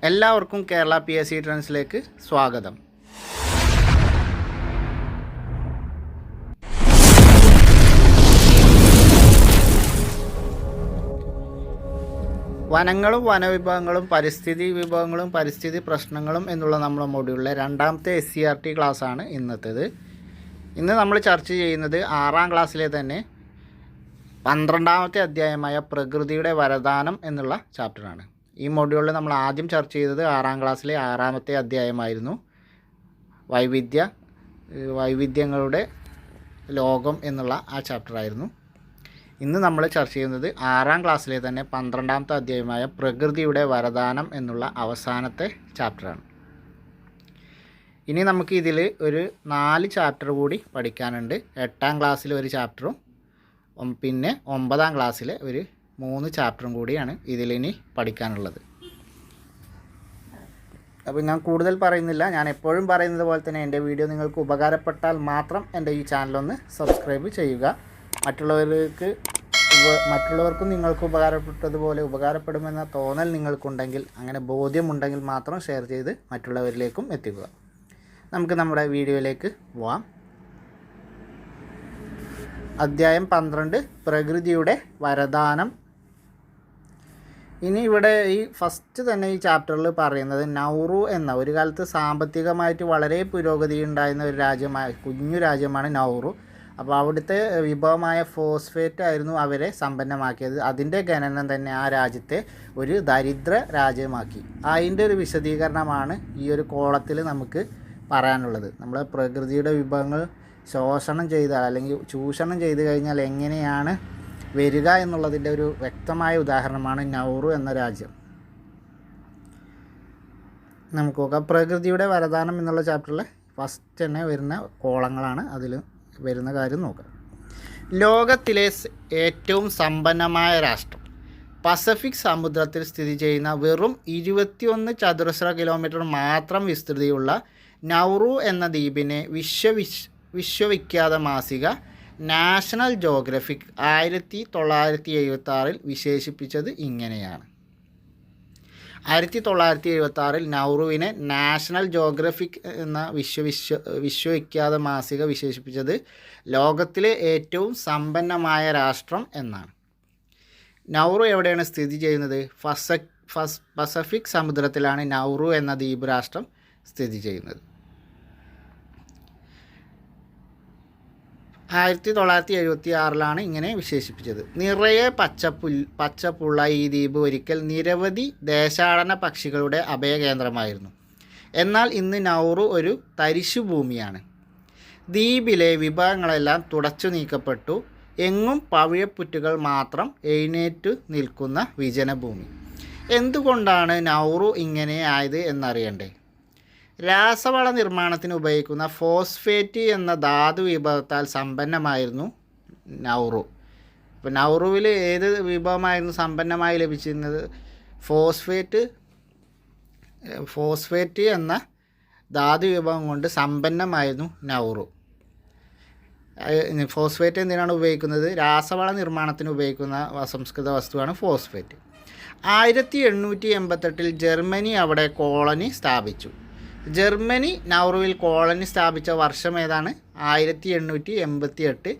എല്ലാവർക്കും കേരള PSC ട്രെൻഡ്സിലേക്ക് സ്വാഗതം. വനങ്ങളും വനവിഭവങ്ങളും പരിസ്ഥിതി വിഭവങ്ങളും പരിസ്ഥിതി പ്രശ്നങ്ങളും എന്നുള്ള നമ്മുടെ മൊഡ്യൂളിലെ രണ്ടാമത്തെ SCERT ക്ലാസ്സാണ് ഇന്നത്തേത്. ഇന്ന് നമ്മൾ ചർച്ച ചെയ്യുന്നത് 6ാം ക്ലാസ്സിലെ തന്നെ 12ാമത്തെ അധ്യായമായ പ്രകൃതിയുടെ വരദാനം എന്നുള്ള ചാപ്റ്ററാണ്. ഈ മൊഡ്യൂളിൽ നമ്മൾ ആദ്യം ചർച്ച ചെയ്തത് 6ാം ക്ലാസ്സിലെ 6ാമത്തെ അധ്യായമായിരുന്നു, വൈവിധ്യങ്ങളുടെ ലോകം എന്നുള്ള ആ ചാപ്റ്ററായിരുന്നു. ഇന്ന് നമ്മൾ ചർച്ച ചെയ്യുന്നത് 6ാം ക്ലാസ്സിലെ തന്നെ 12ാമത്തെ അധ്യായമായ പ്രകൃതിയുടെ വരദാനം എന്നുള്ള അവസാനത്തെ ചാപ്റ്ററാണ്. ഇനി നമുക്ക് ഇതിൽ ഒരു 4 ചാപ്റ്റർ കൂടി പഠിക്കാനുണ്ട്. 8ാം ക്ലാസ്സിൽ ഒരു ചാപ്റ്ററും പിന്നെ 9ാം ക്ലാസ്സിൽ ഒരു 3 ചാപ്റ്ററും കൂടിയാണ് ഇതിലിനി പഠിക്കാനുള്ളത്. അപ്പോൾ ഞാൻ കൂടുതൽ പറയുന്നില്ല. ഞാൻ എപ്പോഴും പറയുന്നത് പോലെ തന്നെ എൻ്റെ വീഡിയോ നിങ്ങൾക്ക് ഉപകാരപ്പെട്ടാൽ മാത്രം എൻ്റെ ഈ ചാനലൊന്ന് സബ്സ്ക്രൈബ് ചെയ്യുക. മറ്റുള്ളവർക്കും നിങ്ങൾക്ക് ഉപകാരപ്പെട്ടതുപോലെ ഉപകാരപ്പെടുമെന്ന തോന്നൽ നിങ്ങൾക്കുണ്ടെങ്കിൽ, അങ്ങനെ ബോധ്യമുണ്ടെങ്കിൽ മാത്രം ഷെയർ ചെയ്ത് മറ്റുള്ളവരിലേക്കും എത്തിക്കുക. നമുക്ക് നമ്മുടെ വീഡിയോയിലേക്ക് പോവാം. അധ്യായം 12 പ്രകൃതിയുടെ വരദാനം. ഇനി ഇവിടെ ഈ ഫസ്റ്റ് തന്നെ ഈ ചാപ്റ്ററിൽ പറയുന്നത് നൗറു എന്ന ഒരു കാലത്ത് സാമ്പത്തികമായിട്ട് വളരെ പുരോഗതി ഉണ്ടായിരുന്ന ഒരു കുഞ്ഞു രാജ്യമാണ് നൗറു. അപ്പോൾ അവിടുത്തെ വിഭവമായ ഫോസ്ഫേറ്റ് ആയിരുന്നു അവരെ സമ്പന്നമാക്കിയത്. അതിൻ്റെ ഖനനം തന്നെ ആ രാജ്യത്തെ ഒരു ദരിദ്ര രാജ്യമാക്കി. അതിൻ്റെ ഒരു വിശദീകരണമാണ് ഈ ഒരു കോളത്തിൽ നമുക്ക് പറയാനുള്ളത്. നമ്മൾ പ്രകൃതിയുടെ വിഭവങ്ങൾ ശോഷണം ചെയ്താൽ അല്ലെങ്കിൽ ചൂഷണം ചെയ്ത് കഴിഞ്ഞാൽ എങ്ങനെയാണ് വരിക എന്നുള്ളതിൻ്റെ ഒരു വ്യക്തമായ ഉദാഹരണമാണ് നൗറു എന്ന രാജ്യം. നമുക്ക് നോക്കാം. പ്രകൃതിയുടെ വരദാനം എന്നുള്ള ചാപ്റ്ററിൽ ഫസ്റ്റ് തന്നെ വരുന്ന കോളങ്ങളാണ്. അതിൽ വരുന്ന കാര്യം നോക്കാം. ലോകത്തിലെ ഏറ്റവും സമ്പന്നമായ രാഷ്ട്രം, പസഫിക് സമുദ്രത്തിൽ സ്ഥിതി ചെയ്യുന്ന വെറും 21 ചതുരശ്ര കിലോമീറ്റർ മാത്രം വിസ്തൃതിയുള്ള നൗറു എന്ന ദ്വീപിനെ വിശ്വവിഖ്യാത മാസിക നാഷണൽ ജോഗ്രഫിക് 1976 വിശേഷിപ്പിച്ചത് ഇങ്ങനെയാണ്. 1976 നൗറുവിനെ നാഷണൽ ജോഗ്രഫിക് എന്ന വിശ്വവിഖ്യാത മാസിക വിശേഷിപ്പിച്ചത് ലോകത്തിലെ ഏറ്റവും സമ്പന്നമായ രാഷ്ട്രം എന്നാണ്. നൗറു എവിടെയാണ് സ്ഥിതി ചെയ്യുന്നത്? പസഫിക് സമുദ്രത്തിലാണ് നൗറു എന്ന ദ്വീപ് രാഷ്ട്രം സ്ഥിതി ചെയ്യുന്നത്. 1976 ഇങ്ങനെ വിശേഷിപ്പിച്ചത്. നിറയെ പച്ചപ്പുള്ള ഈ ദ്വീപ് ഒരിക്കൽ നിരവധി ദേശാടന പക്ഷികളുടെ അഭയകേന്ദ്രമായിരുന്നു. എന്നാൽ ഇന്ന് നൗറു ഒരു തരിശുഭൂമിയാണ്. ദ്വീപിലെ വിഭവങ്ങളെല്ലാം തുടച്ചു നീക്കപ്പെട്ടു. എങ്ങും പവിഴപ്പുറ്റുകൾ മാത്രം എഴുന്നേറ്റു നിൽക്കുന്ന വിജനഭൂമി. എന്തുകൊണ്ടാണ് നൗറു ഇങ്ങനെ ആയത് എന്നറിയണ്ടേ? രാസവള നിർമ്മാണത്തിന് ഉപയോഗിക്കുന്ന ഫോസ്ഫേറ്റ് എന്ന ധാതു വിഭവത്താൽ സമ്പന്നമായിരുന്നു നൗറു. അപ്പോൾ നൗറുവിൽ ഏത് വിഭവമായിരുന്നു സമ്പന്നമായി ലഭിച്ചിരുന്നത്? ഫോസ്ഫേറ്റ് എന്ന ധാതു വിഭവം കൊണ്ട് സമ്പന്നമായിരുന്നു നൗറു. ഫോസ്ഫേറ്റ് എന്തിനാണ് ഉപയോഗിക്കുന്നത്? രാസവള നിർമ്മാണത്തിന് ഉപയോഗിക്കുന്ന അസംസ്കൃത വസ്തുവാണ് ഫോസ്ഫേറ്റ്. 1888 ജർമ്മനി അവിടെ കോളനി സ്ഥാപിച്ചു. ജർമ്മനി നൗറുവിൽ കോളനി സ്ഥാപിച്ച വർഷം ഏതാണ്? 1888.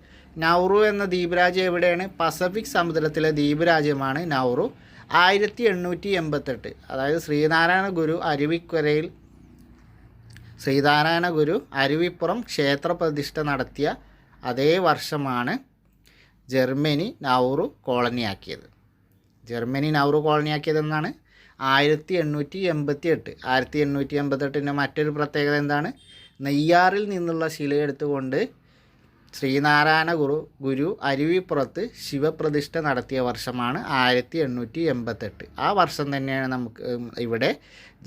നൗറു എന്ന ദ്വീപ് രാജ്യം എവിടെയാണ്? പസഫിക് സമുദ്രത്തിലെ ദ്വീപ് രാജ്യമാണ് നൗറു. 1888, അതായത് ശ്രീനാരായണ ഗുരു അരുവിപ്പുറം ക്ഷേത്രപ്രതിഷ്ഠ നടത്തിയ അതേ വർഷമാണ് ജർമ്മനി നൗറു കോളനിയാക്കിയത്. ജർമ്മനി നൗറു കോളനിയാക്കിയതെന്നാണ് 1888. 1888 മറ്റൊരു പ്രത്യേകത എന്താണ്? നെയ്യാറിൽ നിന്നുള്ള ശിലയെടുത്തുകൊണ്ട് ശ്രീനാരായണ ഗുരു അരുവിപ്പുറത്ത് ശിവപ്രതിഷ്ഠ നടത്തിയ വർഷമാണ് 1888. ആ വർഷം തന്നെയാണ് നമുക്ക് ഇവിടെ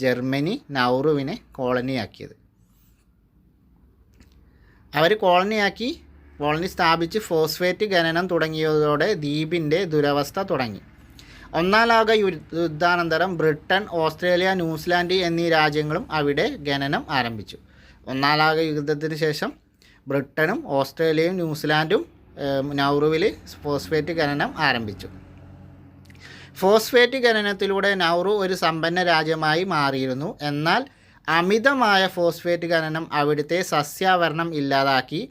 ജർമ്മനി നൗറുവിനെ കോളനിയാക്കിയത്. അവർ കോളനി സ്ഥാപിച്ച് ഫോസ്ഫേറ്റ് ഖനനം തുടങ്ങിയതോടെ ദ്വീപിൻ്റെ ദുരവസ്ഥ തുടങ്ങി. ഒന്നാം ലോക യുദ്ധാനന്തരം ബ്രിട്ടൻ, ഓസ്ട്രേലിയ, ന്യൂസിലാൻഡ് എന്നീ രാജ്യങ്ങളും അവിടെ ഖനനം ആരംഭിച്ചു. ഒന്നാം ലോക യുദ്ധത്തിന് ശേഷം ബ്രിട്ടനും ഓസ്ട്രേലിയയും ന്യൂസിലാൻഡും നൗറുവിൽ ഫോസ്ഫേറ്റ് ഖനനം ആരംഭിച്ചു. ഫോസ്ഫേറ്റ് ഖനനത്തിലൂടെ നൗറു ഒരു സമ്പന്ന രാജ്യമായി മാറിയിരുന്നു. എന്നാൽ അമിതമായ ഫോസ്ഫേറ്റ് ഖനനം അവിടുത്തെ സസ്യാവരണം ഇല്ലാതാക്കി.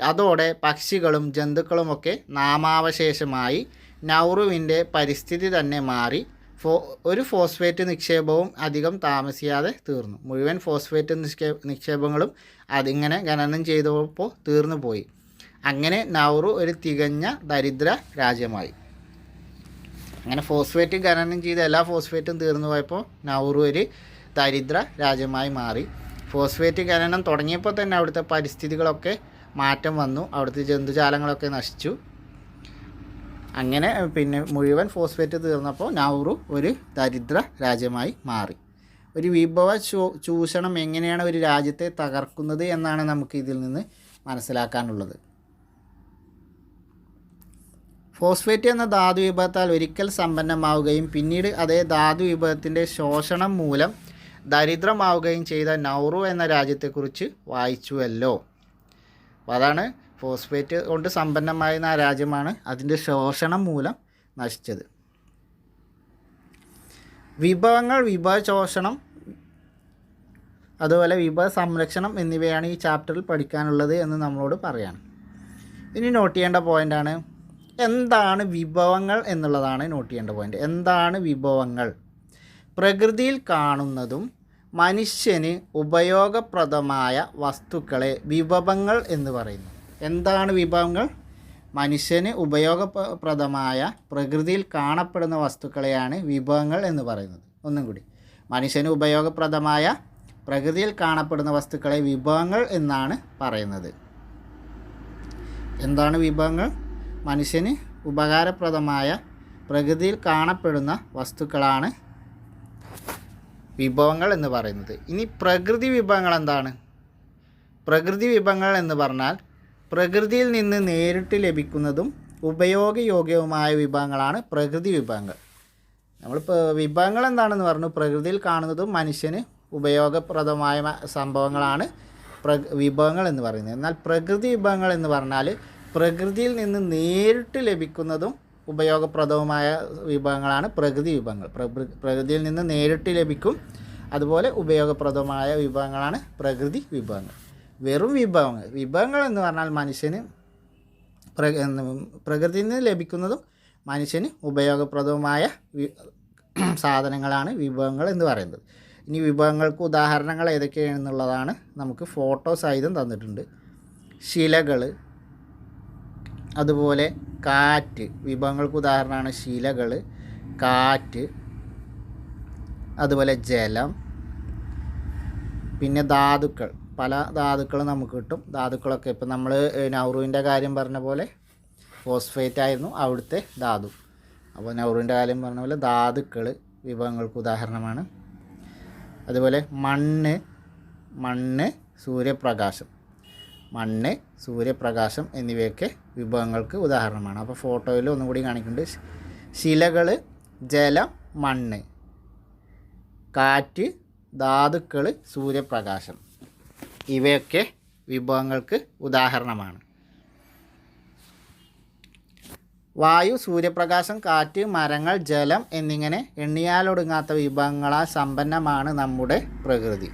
അതോടെ പക്ഷികളും ജന്തുക്കളുമൊക്കെ നാമാവശേഷമായി. നൗറുവിൻ്റെ പരിസ്ഥിതി തന്നെ മാറി. ഒരു ഫോസ്ഫേറ്റ് നിക്ഷേപവും അധികം താമസിയാതെ തീർന്നു. മുഴുവൻ ഫോസ്ഫേറ്റ് നിക്ഷേപങ്ങളും അതിങ്ങനെ ഖനനം ചെയ്തപ്പോൾ തീർന്നു പോയി. അങ്ങനെ നൗറു ഒരു തികഞ്ഞ ദരിദ്ര രാജ്യമായി. അങ്ങനെ ഫോസ്ഫേറ്റ് ഖനനം ചെയ്ത എല്ലാ ഫോസ്ഫേറ്റും തീർന്നു പോയപ്പോൾ നൗറു ഒരു ദരിദ്ര രാജ്യമായി മാറി. ഫോസ്ഫേറ്റ് ഖനനം തുടങ്ങിയപ്പോൾ തന്നെ അവിടുത്തെ പരിസ്ഥിതികളൊക്കെ മാറ്റം വന്നു. അവിടുത്തെ ജന്തുജാലങ്ങളൊക്കെ നശിച്ചു. അങ്ങനെ പിന്നെ മുഴുവൻ ഫോസ്ഫേറ്റ് തീർന്നപ്പോൾ നൗറു ഒരു ദരിദ്ര രാജ്യമായി മാറി. ഒരു വിഭവ ചൂഷണം എങ്ങനെയാണ് ഒരു രാജ്യത്തെ തകർക്കുന്നത് എന്നാണ് നമുക്ക് ഇതിൽ നിന്ന് മനസ്സിലാക്കാനുള്ളത്. ഫോസ്ഫേറ്റ് എന്ന ധാതു വിഭവത്താൽ ഒരിക്കൽ സമ്പന്നമാവുകയും പിന്നീട് അതേ ധാതു വിഭവത്തിൻ്റെ ശോഷണം മൂലം ദരിദ്രമാവുകയും ചെയ്ത നൗറു എന്ന രാജ്യത്തെക്കുറിച്ച് വായിച്ചുവല്ലോ. അപ്പോൾ അതാണ് ഫോസ്ഫേറ്റ് കൊണ്ട് സമ്പന്നമായിരുന്ന ആ രാജ്യമാണ് അതിൻ്റെ ശോഷണം മൂലം നശിച്ചത്. വിഭവങ്ങൾ, വിഭവ ശോഷണം, അതുപോലെ വിഭവ സംരക്ഷണം എന്നിവയാണ് ഈ ചാപ്റ്ററിൽ പഠിക്കാനുള്ളത് എന്ന് നമ്മളോട് പറയാണ്. ഇനി നോട്ട് ചെയ്യേണ്ട പോയിൻ്റാണ് എന്താണ് വിഭവങ്ങൾ എന്നുള്ളതാണ് നോട്ട് ചെയ്യേണ്ട പോയിൻ്റ്. എന്താണ് വിഭവങ്ങൾ? പ്രകൃതിയിൽ കാണുന്നതും മനുഷ്യന് ഉപയോഗപ്രദമായ വസ്തുക്കളെ വിഭവങ്ങൾ എന്ന് പറയുന്നു. എന്താണ് വിഭവങ്ങൾ? മനുഷ്യന് ഉപയോഗപ്രദമായ പ്രകൃതിയിൽ കാണപ്പെടുന്ന വസ്തുക്കളെയാണ് വിഭവങ്ങൾ എന്ന് പറയുന്നത്. ഒന്നും കൂടി, മനുഷ്യന് ഉപയോഗപ്രദമായ പ്രകൃതിയിൽ കാണപ്പെടുന്ന വസ്തുക്കളെ വിഭവങ്ങൾ എന്നാണ് പറയുന്നത്. എന്താണ് വിഭവങ്ങൾ? മനുഷ്യന് ഉപകാരപ്രദമായ പ്രകൃതിയിൽ കാണപ്പെടുന്ന വസ്തുക്കളാണ് വിഭവങ്ങൾ എന്ന് പറയുന്നത്. ഇനി പ്രകൃതി വിഭവങ്ങൾ എന്താണ്? പ്രകൃതി വിഭവങ്ങൾ എന്ന് പറഞ്ഞാൽ പ്രകൃതിയിൽ നിന്ന് നേരിട്ട് ലഭിക്കുന്നതും ഉപയോഗയോഗ്യവുമായ വിഭവങ്ങളാണ് പ്രകൃതി വിഭവങ്ങൾ. നമ്മളിപ്പോൾ വിഭവങ്ങൾ എന്താണെന്ന് പറഞ്ഞു, പ്രകൃതിയിൽ കാണുന്നതും മനുഷ്യന് ഉപയോഗപ്രദമായ സംഭവങ്ങളാണ് വിഭവങ്ങൾ എന്ന് പറയുന്നത്. എന്നാൽ പ്രകൃതി വിഭവങ്ങൾ എന്ന് പറഞ്ഞാൽ പ്രകൃതിയിൽ നിന്ന് നേരിട്ട് ലഭിക്കുന്നതും ഉപയോഗപ്രദവുമായ വിഭവങ്ങളാണ് പ്രകൃതി വിഭവങ്ങൾ. പ്രകൃതിയിൽ നിന്ന് നേരിട്ട് ലഭിക്കും, അതുപോലെ ഉപയോഗപ്രദമായ വിഭവങ്ങളാണ് പ്രകൃതി വിഭവങ്ങൾ. വെറും വിഭവങ്ങൾ എന്ന് പറഞ്ഞാൽ മനുഷ്യന് പ്രകൃതിയിൽ നിന്ന് ലഭിക്കുന്നതും മനുഷ്യന് ഉപയോഗപ്രദവുമായ സാധനങ്ങളാണ് വിഭവങ്ങൾ എന്ന് പറയുന്നത്. ഇനി വിഭവങ്ങൾക്ക് ഉദാഹരണങ്ങൾ ഏതൊക്കെയാണെന്നുള്ളതാണ് നമുക്ക് ഫോട്ടോ സഹിതം തന്നിട്ടുണ്ട്. ശിലകൾ, അതുപോലെ കാറ്റ്. വിഭവങ്ങൾക്ക് ഉദാഹരണമാണ് ശിലകൾ, കാറ്റ്, അതുപോലെ ജലം. പിന്നെ ധാതുക്കൾ, പല ധാതുക്കൾ നമുക്ക് കിട്ടും. ധാതുക്കളൊക്കെ ഇപ്പം നമ്മൾ നൗറുവിൻ്റെ കാര്യം പറഞ്ഞ പോലെ ഫോസ്ഫേറ്റ് ആയിരുന്നു അവിടുത്തെ ധാതു. അപ്പോൾ നൗറുവിൻ്റെ കാര്യം പറഞ്ഞ പോലെ ധാതുക്കൾ വിഭവങ്ങൾക്ക് ഉദാഹരണമാണ്. അതുപോലെ മണ്ണ്, സൂര്യപ്രകാശം എന്നിവയൊക്കെ വിഭവങ്ങൾക്ക് ഉദാഹരണമാണ്. അപ്പോൾ ഫോട്ടോയിൽ ഒന്നും കൂടി കാണിക്കുന്നുണ്ട്. ശിലകൾ, ജലം, മണ്ണ്, കാറ്റ്, ധാതുക്കൾ, സൂര്യപ്രകാശം ഇവയൊക്കെ വിഭവങ്ങൾക്ക് ഉദാഹരണമാണ്. വായു, സൂര്യപ്രകാശം, കാറ്റ്, മരങ്ങൾ, ജലം എന്നിങ്ങനെ എണ്ണിയാലൊടുങ്ങാത്ത വിഭവങ്ങളാൽ സമ്പന്നമാണ് നമ്മുടെ പ്രകൃതി.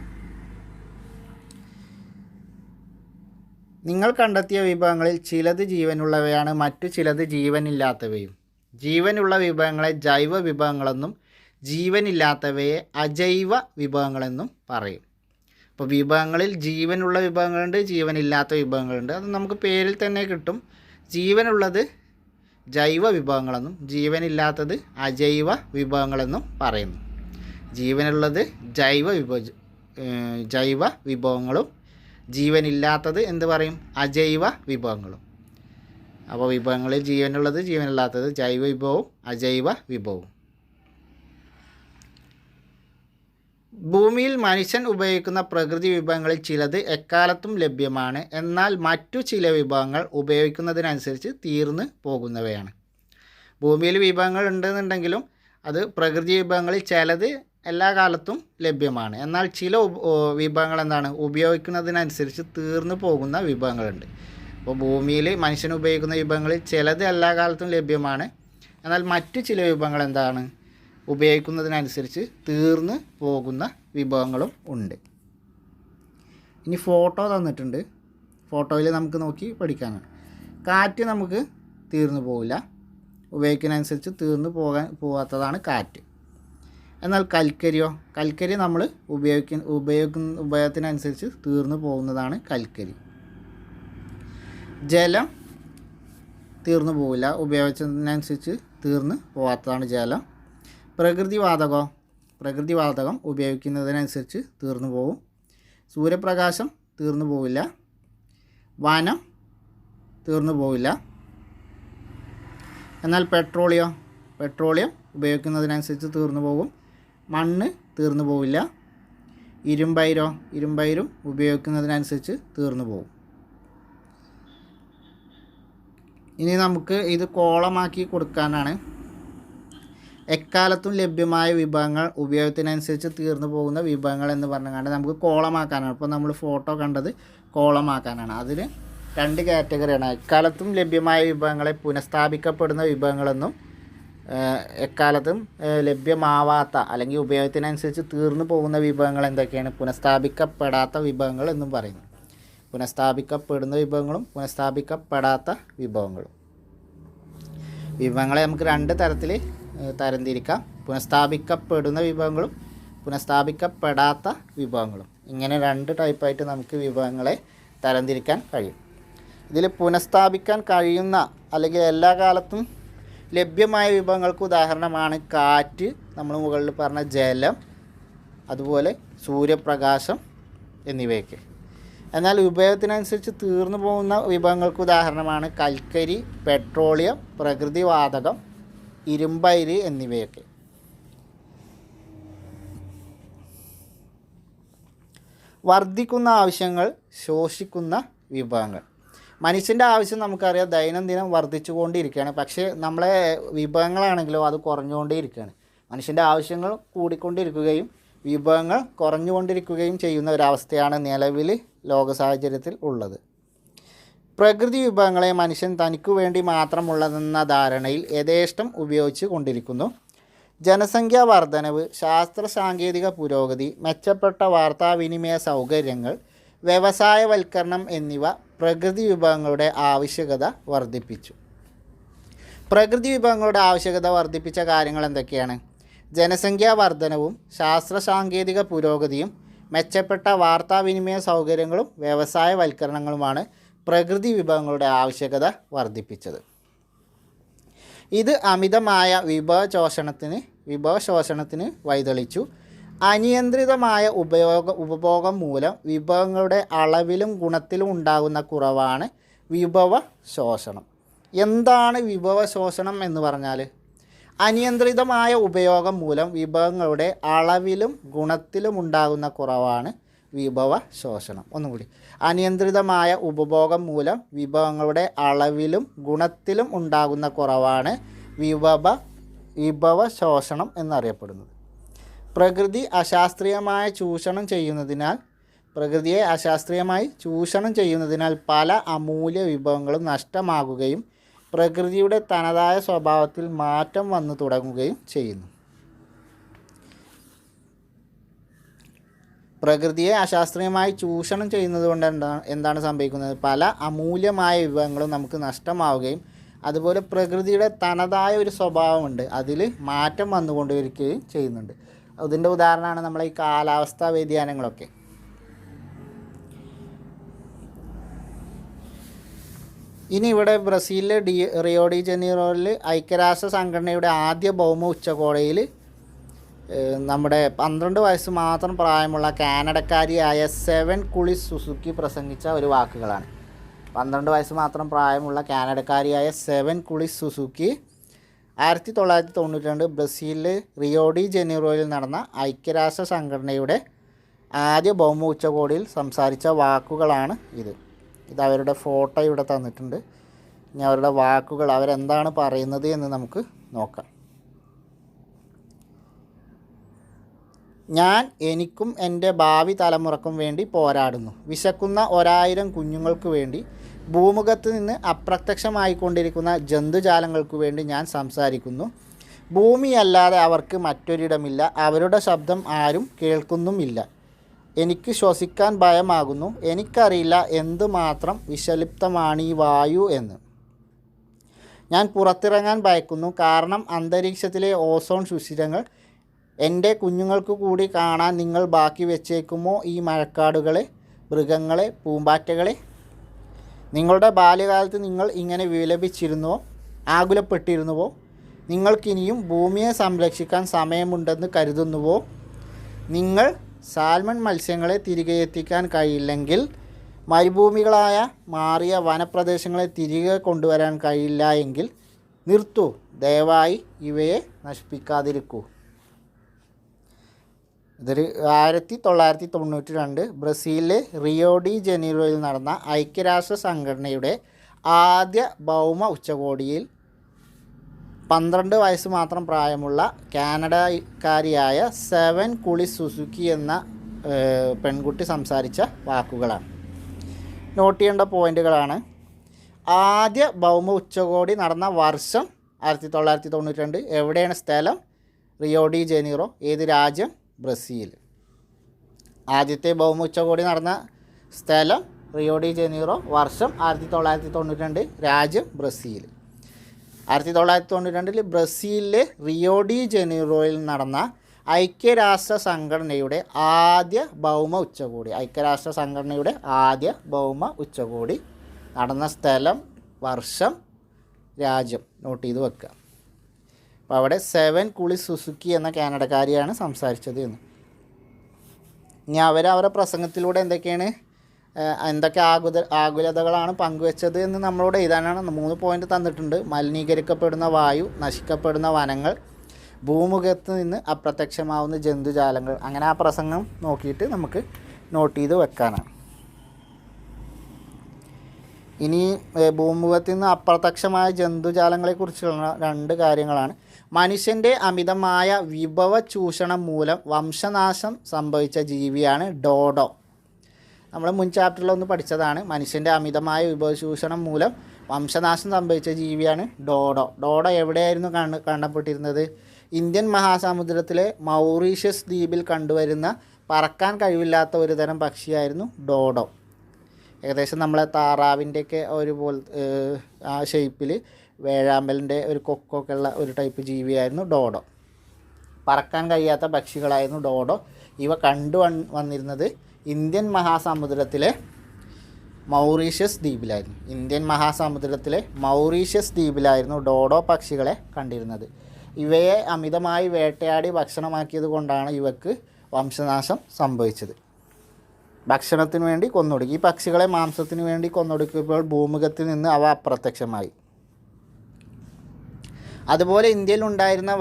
നിങ്ങൾ കണ്ടെത്തിയ വിഭവങ്ങളിൽ ചിലത് ജീവനുള്ളവയാണ്, മറ്റു ചിലത് ജീവനില്ലാത്തവയും. ജീവനുള്ള വിഭവങ്ങളെ ജൈവ വിഭവങ്ങളെന്നും ജീവനില്ലാത്തവയെ അജൈവ വിഭവങ്ങളെന്നും പറയും. അപ്പോൾ വിഭവങ്ങളിൽ ജീവനുള്ള വിഭവങ്ങളുണ്ട്, ജീവനില്ലാത്ത വിഭവങ്ങളുണ്ട്. അത് നമുക്ക് പേരിൽ തന്നെ കിട്ടും. ജീവനുള്ളത് ജൈവ വിഭവങ്ങളെന്നും ജീവനില്ലാത്തത് അജൈവ വിഭവങ്ങളെന്നും പറയുന്നു. ജീവനുള്ളത് ജൈവ വിഭവങ്ങളും ജീവനില്ലാത്തത് എന്ത് പറയും? അജൈവ വിഭവങ്ങളും. അപ്പോൾ വിഭവങ്ങളിൽ ജീവനുള്ളത് ജീവനില്ലാത്തത് ജൈവ വിഭവവും അജൈവ വിഭവവും. ഭൂമിയിൽ മനുഷ്യൻ ഉപയോഗിക്കുന്ന പ്രകൃതി വിഭവങ്ങളിൽ ചിലത് എക്കാലത്തും ലഭ്യമാണ്. എന്നാൽ മറ്റു ചില വിഭവങ്ങൾ ഉപയോഗിക്കുന്നതിനനുസരിച്ച് തീർന്നു പോകുന്നവയാണ്. ഭൂമിയിൽ വിഭവങ്ങൾ ഉണ്ടെന്നുണ്ടെങ്കിലും അത് പ്രകൃതി വിഭവങ്ങളിൽ ചിലത് എല്ലാ കാലത്തും ലഭ്യമാണ്. എന്നാൽ ചില വിഭവങ്ങൾ എന്താണ്? ഉപയോഗിക്കുന്നതിനനുസരിച്ച് തീർന്നു പോകുന്ന വിഭവങ്ങളുണ്ട്. അപ്പോൾ ഭൂമിയിൽ മനുഷ്യൻ ഉപയോഗിക്കുന്ന വിഭവങ്ങളിൽ ചിലത് എല്ലാ കാലത്തും ലഭ്യമാണ്, എന്നാൽ മറ്റു ചില വിഭവങ്ങൾ എന്താണ്, ഉപയോഗിക്കുന്നതിനനുസരിച്ച് തീർന്ന് പോകുന്ന വിഭവങ്ങളും ഉണ്ട്. ഇനി ഫോട്ടോ തന്നിട്ടുണ്ട്. ഫോട്ടോയിൽ നമുക്ക് നോക്കി പഠിക്കാനാണ്. കാറ്റ് നമുക്ക് തീർന്നു പോവില്ല, ഉപയോഗിക്കുന്നതനുസരിച്ച് തീർന്നു പോകാത്തതാണ് കാറ്റ്. എന്നാൽ കൽക്കരിയോ, കൽക്കരി നമ്മൾ ഉപയോഗത്തിനനുസരിച്ച് തീർന്നു പോകുന്നതാണ് കൽക്കരി. ജലം തീർന്നു പോവില്ല, ഉപയോഗിച്ചതിനനുസരിച്ച് തീർന്നു പോകാത്തതാണ് ജലം. പ്രകൃതിവാതകം ഉപയോഗിക്കുന്നതിനനുസരിച്ച് തീർന്നു പോകും. സൂര്യപ്രകാശം തീർന്നു പോവില്ല. വനം തീർന്നു പോവില്ല. എന്നാൽ പെട്രോളിയം ഉപയോഗിക്കുന്നതിനനുസരിച്ച് തീർന്നു പോകും. മണ്ണ് തീർന്നു പോവില്ല. ഇരുമ്പയിരും ഉപയോഗിക്കുന്നതിനനുസരിച്ച് തീർന്നു പോകും. ഇനി നമുക്ക് ഇത് കോളമാക്കി കൊടുക്കാനാണ്. എക്കാലത്തും ലഭ്യമായ വിഭവങ്ങൾ ഉപയോഗത്തിനനുസരിച്ച് തീർന്നു പോകുന്ന വിഭവങ്ങൾ എന്ന് പറഞ്ഞുകൊണ്ട് നമുക്ക് കോളമാക്കാനാണ്. ഇപ്പോൾ നമ്മൾ ഫോട്ടോ കണ്ടത് കോളമാക്കാനാണ്. അതിന് 2 കാറ്റഗറിയാണ്. എക്കാലത്തും ലഭ്യമായ വിഭവങ്ങളെ പുനഃസ്ഥാപിക്കപ്പെടുന്ന വിഭവങ്ങളെന്നും എക്കാലത്തും ലഭ്യമാവാത്ത അല്ലെങ്കിൽ ഉപയോഗത്തിനനുസരിച്ച് തീർന്നു പോകുന്ന വിഭവങ്ങൾ എന്തൊക്കെയാണ്, പുനഃസ്ഥാപിക്കപ്പെടാത്ത വിഭവങ്ങൾ എന്നും പറയുന്നു. പുനഃസ്ഥാപിക്കപ്പെടുന്ന വിഭവങ്ങളും പുനഃസ്ഥാപിക്കപ്പെടാത്ത വിഭവങ്ങളും. വിഭവങ്ങളെ നമുക്ക് 2 തരത്തിൽ തരംതിരിക്കാം. പുനഃസ്ഥാപിക്കപ്പെടുന്ന വിഭവങ്ങളും പുനഃസ്ഥാപിക്കപ്പെടാത്ത വിഭവങ്ങളും. ഇങ്ങനെ 2 ടൈപ്പായിട്ട് നമുക്ക് വിഭവങ്ങളെ തരംതിരിക്കാൻ കഴിയും. ഇതിൽ പുനഃസ്ഥാപിക്കാൻ കഴിയുന്ന അല്ലെങ്കിൽ എല്ലാ കാലത്തും ലഭ്യമായ വിഭവങ്ങൾക്ക് ഉദാഹരണമാണ് കാറ്റ്, നമ്മൾ മുകളിൽ പറഞ്ഞ ജലം, അതുപോലെ സൂര്യപ്രകാശം എന്നിവയൊക്കെ. എന്നാൽ ഉപയോഗത്തിനനുസരിച്ച് തീർന്നു പോകുന്ന വിഭവങ്ങൾക്ക് ഉദാഹരണമാണ് കൽക്കരി, പെട്രോളിയം, പ്രകൃതിവാതകം, ഇരുമ്പയിര് എന്നിവയൊക്കെ. വർദ്ധിക്കുന്ന ആവശ്യങ്ങൾ ശോഷിക്കുന്ന വിഭവങ്ങൾ. മനുഷ്യൻ്റെ ആവശ്യം നമുക്കറിയാം ദൈനംദിനം വർദ്ധിച്ചുകൊണ്ടിരിക്കുകയാണ്. പക്ഷേ നമ്മളെ വിഭവങ്ങളാണെങ്കിലോ അത് കുറഞ്ഞുകൊണ്ടേയിരിക്കുകയാണ്. മനുഷ്യൻ്റെ ആവശ്യങ്ങൾ കൂടിക്കൊണ്ടിരിക്കുകയും വിഭവങ്ങൾ കുറഞ്ഞുകൊണ്ടിരിക്കുകയും ചെയ്യുന്ന ഒരവസ്ഥയാണ് നിലവിൽ ലോക സാഹചര്യത്തിൽ ഉള്ളത്. പ്രകൃതി വിഭവങ്ങളെ മനുഷ്യൻ തനിക്കു വേണ്ടി മാത്രമുള്ളതെന്ന ധാരണയിൽ യഥേഷ്ടം ഉപയോഗിച്ച് കൊണ്ടിരിക്കുന്നു. ജനസംഖ്യാ വർധനവ്, ശാസ്ത്ര സാങ്കേതിക പുരോഗതി, മെച്ചപ്പെട്ട വാർത്താവിനിമയ സൗകര്യങ്ങൾ, വ്യവസായവൽക്കരണം എന്നിവ പ്രകൃതി വിഭവങ്ങളുടെ ആവശ്യകത വർദ്ധിപ്പിച്ചു. പ്രകൃതി വിഭവങ്ങളുടെ ആവശ്യകത വർദ്ധിപ്പിച്ച കാര്യങ്ങൾ എന്തൊക്കെയാണ്? ജനസംഖ്യാ വർധനവും ശാസ്ത്ര സാങ്കേതിക പുരോഗതിയും മെച്ചപ്പെട്ട വാർത്താവിനിമയ സൗകര്യങ്ങളും വ്യവസായവൽക്കരണങ്ങളുമാണ് പ്രകൃതി വിഭവങ്ങളുടെ ആവശ്യകത വർദ്ധിപ്പിച്ചത്. ഇത് അമിതമായ വിഭവശോഷണത്തിന് വഴിതെളിച്ചു. അനിയന്ത്രിതമായ ഉപഭോഗം മൂലം വിഭവങ്ങളുടെ അളവിലും ഗുണത്തിലും ഉണ്ടാകുന്ന കുറവാണ് വിഭവ ശോഷണം. എന്താണ് വിഭവ ശോഷണം എന്ന് പറഞ്ഞാൽ? അനിയന്ത്രിതമായ ഉപയോഗം മൂലം വിഭവങ്ങളുടെ അളവിലും ഗുണത്തിലും ഉണ്ടാകുന്ന കുറവാണ് വിഭവ ശോഷണം. ഒന്നുകൂടി, അനിയന്ത്രിതമായ ഉപഭോഗം മൂലം വിഭവങ്ങളുടെ അളവിലും ഗുണത്തിലും ഉണ്ടാകുന്ന കുറവാണ് വിഭവ ശോഷണം എന്നറിയപ്പെടുന്നത്. പ്രകൃതിയെ അശാസ്ത്രീയമായി ചൂഷണം ചെയ്യുന്നതിനാൽ പല അമൂല്യ വിഭവങ്ങളും നഷ്ടമാകുകയും പ്രകൃതിയുടെ തനതായ സ്വഭാവത്തിൽ മാറ്റം വന്നു തുടങ്ങുകയും ചെയ്യുന്നു. പ്രകൃതിയെ അശാസ്ത്രീയമായി ചൂഷണം ചെയ്യുന്നത് കൊണ്ട് എന്താണ് സംഭവിക്കുന്നത്? പല അമൂല്യമായ വിഭവങ്ങളും നമുക്ക് നഷ്ടമാവുകയും അതുപോലെ പ്രകൃതിയുടെ തനതായ ഒരു സ്വഭാവമുണ്ട്, അതിൽ മാറ്റം വന്നുകൊണ്ടിരിക്കുകയും ചെയ്യുന്നുണ്ട്. അതിൻ്റെ ഉദാഹരണമാണ് നമ്മളെ ഈ കാലാവസ്ഥാ വ്യതിയാനങ്ങളൊക്കെ. ഇനി ഇവിടെ ബ്രസീലിലെ റിയോ ഡി ജനീറോയിൽ ഐക്യരാഷ്ട്ര സംഘടനയുടെ ആദ്യ ഭൗമ ഉച്ചകോടിയിൽ നമ്മുടെ 12 വയസ്സ് മാത്രം പ്രായമുള്ള കാനഡക്കാരിയായ സെവൻ കുളിസ് സുസുക്കി പ്രസംഗിച്ച ഒരു വാക്കുകളാണ്. 12 വയസ്സ് മാത്രം പ്രായമുള്ള കാനഡക്കാരിയായ സെവൻ കുളിസ് സുസുക്കി 1992 ബ്രസീലിലെ റിയോ ഡി ജനീറോയിൽ നടന്ന ഐക്യരാഷ്ട്ര സംഘടനയുടെ ആദ്യ ഭൗമ ഉച്ചകോടിയിൽ സംസാരിച്ച വാക്കുകളാണ് ഇത്. അവരുടെ ഫോട്ടോ ഇവിടെ തന്നിട്ടുണ്ട്. ഇനി അവരുടെ വാക്കുകൾ, അവരെന്താണ് പറയുന്നത് എന്ന് നമുക്ക് നോക്കാം. ഞാൻ എനിക്കും എൻ്റെ ഭാവി തലമുറക്കും വേണ്ടി പോരാടുന്നു. വിശക്കുന്ന 1000 കുഞ്ഞുങ്ങൾക്ക് വേണ്ടി, ഭൂമുഖത്ത് നിന്ന് അപ്രത്യക്ഷമായിക്കൊണ്ടിരിക്കുന്ന ജന്തുജാലങ്ങൾക്ക് വേണ്ടി ഞാൻ സംസാരിക്കുന്നു. ഭൂമിയല്ലാതെ അവർക്ക് മറ്റൊരിടമില്ല. അവരുടെ ശബ്ദം ആരും കേൾക്കുന്നുമില്ല. എനിക്ക് ശ്വസിക്കാൻ ഭയമാകുന്നു. എനിക്കറിയില്ല എന്തുമാത്രം വിഷലിപ്തമാണ് ഈ വായു എന്ന്. ഞാൻ പുറത്തിറങ്ങാൻ ഭയക്കുന്നു. കാരണം അന്തരീക്ഷത്തിലെ ഓസോൺ സുഷിരങ്ങൾ എൻ്റെ കുഞ്ഞുങ്ങൾക്ക് കൂടി കാണാൻ നിങ്ങൾ ബാക്കി വെച്ചേക്കുമോ ഈ മഴക്കാടുകളെ, മൃഗങ്ങളെ, പൂമ്പാറ്റകളെ? നിങ്ങളുടെ ബാല്യകാലത്ത് നിങ്ങൾ ഇങ്ങനെ വിലപിച്ചിരുന്നുവോ, ആകുലപ്പെട്ടിരുന്നുവോ? നിങ്ങൾക്കിനിയും ഭൂമിയെ സംരക്ഷിക്കാൻ സമയമുണ്ടെന്ന് കരുതുന്നുവോ? നിങ്ങൾ സാൽമൺ മത്സ്യങ്ങളെ തിരികെ എത്തിക്കാൻ കഴിയില്ലെങ്കിൽ, മരുഭൂമികളായ മാറിയ വനപ്രദേശങ്ങളെ തിരികെ കൊണ്ടുവരാൻ കഴിയില്ല എങ്കിൽ നിർത്തൂ. ദയവായി ഇവയെ നശിപ്പിക്കാതിരിക്കൂ. ഇതൊരു 1992 ബ്രസീലിലെ റിയോ ഡി ജനീറോയിൽ നടന്ന ഐക്യരാഷ്ട്ര സംഘടനയുടെ ആദ്യ ഭൗമ ഉച്ചകോടിയിൽ 12 വയസ്സ് മാത്രം പ്രായമുള്ള കാനഡക്കാരിയായ സെവൻ കുളി സുസുക്കി എന്ന പെൺകുട്ടി സംസാരിച്ച വാക്കുകളാണ്. നോട്ട് ചെയ്യേണ്ട പോയിൻ്റുകളാണ്. ആദ്യ ഭൗമ ഉച്ചകോടി നടന്ന വർഷം 1992. എവിടെയാണ് സ്ഥലം? Rio de Janeiro. ഏത് രാജ്യം? ബ്രസീൽ. ആദ്യത്തെ ഭൗമ ഉച്ചകോടി നടന്ന സ്ഥലം റിയോ ഡി ജനീറോ, വർഷം 1992, രാജ്യം ബ്രസീൽ. 1992 ബ്രസീലിലെ റിയോ ഡി ജനീറോയിൽ നടന്ന ഐക്യരാഷ്ട്ര സംഘടനയുടെ ആദ്യ ഭൗമ ഉച്ചകോടി. ഐക്യരാഷ്ട്ര സംഘടനയുടെ ആദ്യ ഭൗമ ഉച്ചകോടി നടന്ന സ്ഥലം, വർഷം, രാജ്യം നോട്ട് ചെയ്ത് വെക്കുക. അപ്പോൾ അവിടെ സെവൻ കുളി സുസുക്കി എന്ന കാനഡക്കാരിയാണ് സംസാരിച്ചത് എന്ന്. ഇനി അവരുടെ പ്രസംഗത്തിലൂടെ എന്തൊക്കെ ആകുലതകളാണ് പങ്കുവെച്ചത് എന്ന് നമ്മളോട് എഴുതാനാണ് 3 പോയിൻ്റ് തന്നിട്ടുണ്ട്. മലിനീകരിക്കപ്പെടുന്ന വായു, നശിക്കപ്പെടുന്ന വനങ്ങൾ, ഭൂമുഖത്ത് നിന്ന് അപ്രത്യക്ഷമാവുന്ന ജന്തുജാലങ്ങൾ. അങ്ങനെ ആ പ്രസംഗം നോക്കിയിട്ട് നമുക്ക് നോട്ട് ചെയ്ത് വെക്കാനാണ്. ഇനി ഭൂമുഖത്ത് നിന്ന് അപ്രത്യക്ഷമായ ജന്തുജാലങ്ങളെക്കുറിച്ചുള്ള 2 കാര്യങ്ങളാണ്. മനുഷ്യൻ്റെ അമിതമായ വിഭവ ചൂഷണം മൂലം വംശനാശം സംഭവിച്ച ജീവിയാണ് ഡോഡോ. നമ്മൾ മുൻ ചാപ്റ്ററിലൊന്ന് പഠിച്ചതാണ്. മനുഷ്യൻ്റെ അമിതമായ വിഭവ ചൂഷണം മൂലം വംശനാശം സംഭവിച്ച ജീവിയാണ് ഡോഡോ. ഡോഡോ എവിടെയായിരുന്നു കാണപ്പെട്ടിരുന്നത്? ഇന്ത്യൻ മഹാസമുദ്രത്തിലെ മൗറീഷ്യസ് ദ്വീപിൽ കണ്ടുവരുന്ന പറക്കാൻ കഴിവില്ലാത്ത ഒരു തരം പക്ഷിയായിരുന്നു ഡോഡോ. ഏകദേശം നമ്മളെ താറാവിൻ്റെയൊക്കെ ആ ഷേപ്പിൽ വേഴാമ്പലിൻ്റെ ഒരു കൊക്കൊക്കെ ഉള്ള ഒരു ടൈപ്പ് ജീവിയായിരുന്നു ഡോഡോ. പറക്കാൻ കഴിയാത്ത പക്ഷികളായിരുന്നു ഡോഡോ. ഇവ വന്നിരുന്നത് ഇന്ത്യൻ മഹാസമുദ്രത്തിലെ മൗറീഷ്യസ് ദ്വീപിലായിരുന്നു. ഇന്ത്യൻ മഹാസമുദ്രത്തിലെ മൗറീഷ്യസ് ദ്വീപിലായിരുന്നു ഡോഡോ പക്ഷികളെ കണ്ടിരുന്നത്. ഇവയെ അമിതമായി വേട്ടയാടി ഭക്ഷണമാക്കിയത് കൊണ്ടാണ് ഇവക്ക് വംശനാശം സംഭവിച്ചത്. ഭക്ഷണത്തിന് വേണ്ടി കൊന്നൊടുക്കി. ഈ പക്ഷികളെ മാംസത്തിന് വേണ്ടി കൊന്നൊടുക്കിയപ്പോൾ ഭൂമുഖത്തിൽ നിന്ന് അവ അപ്രത്യക്ഷമായി. അതുപോലെ ഇന്ത്യയിലുണ്ടായിരുന്ന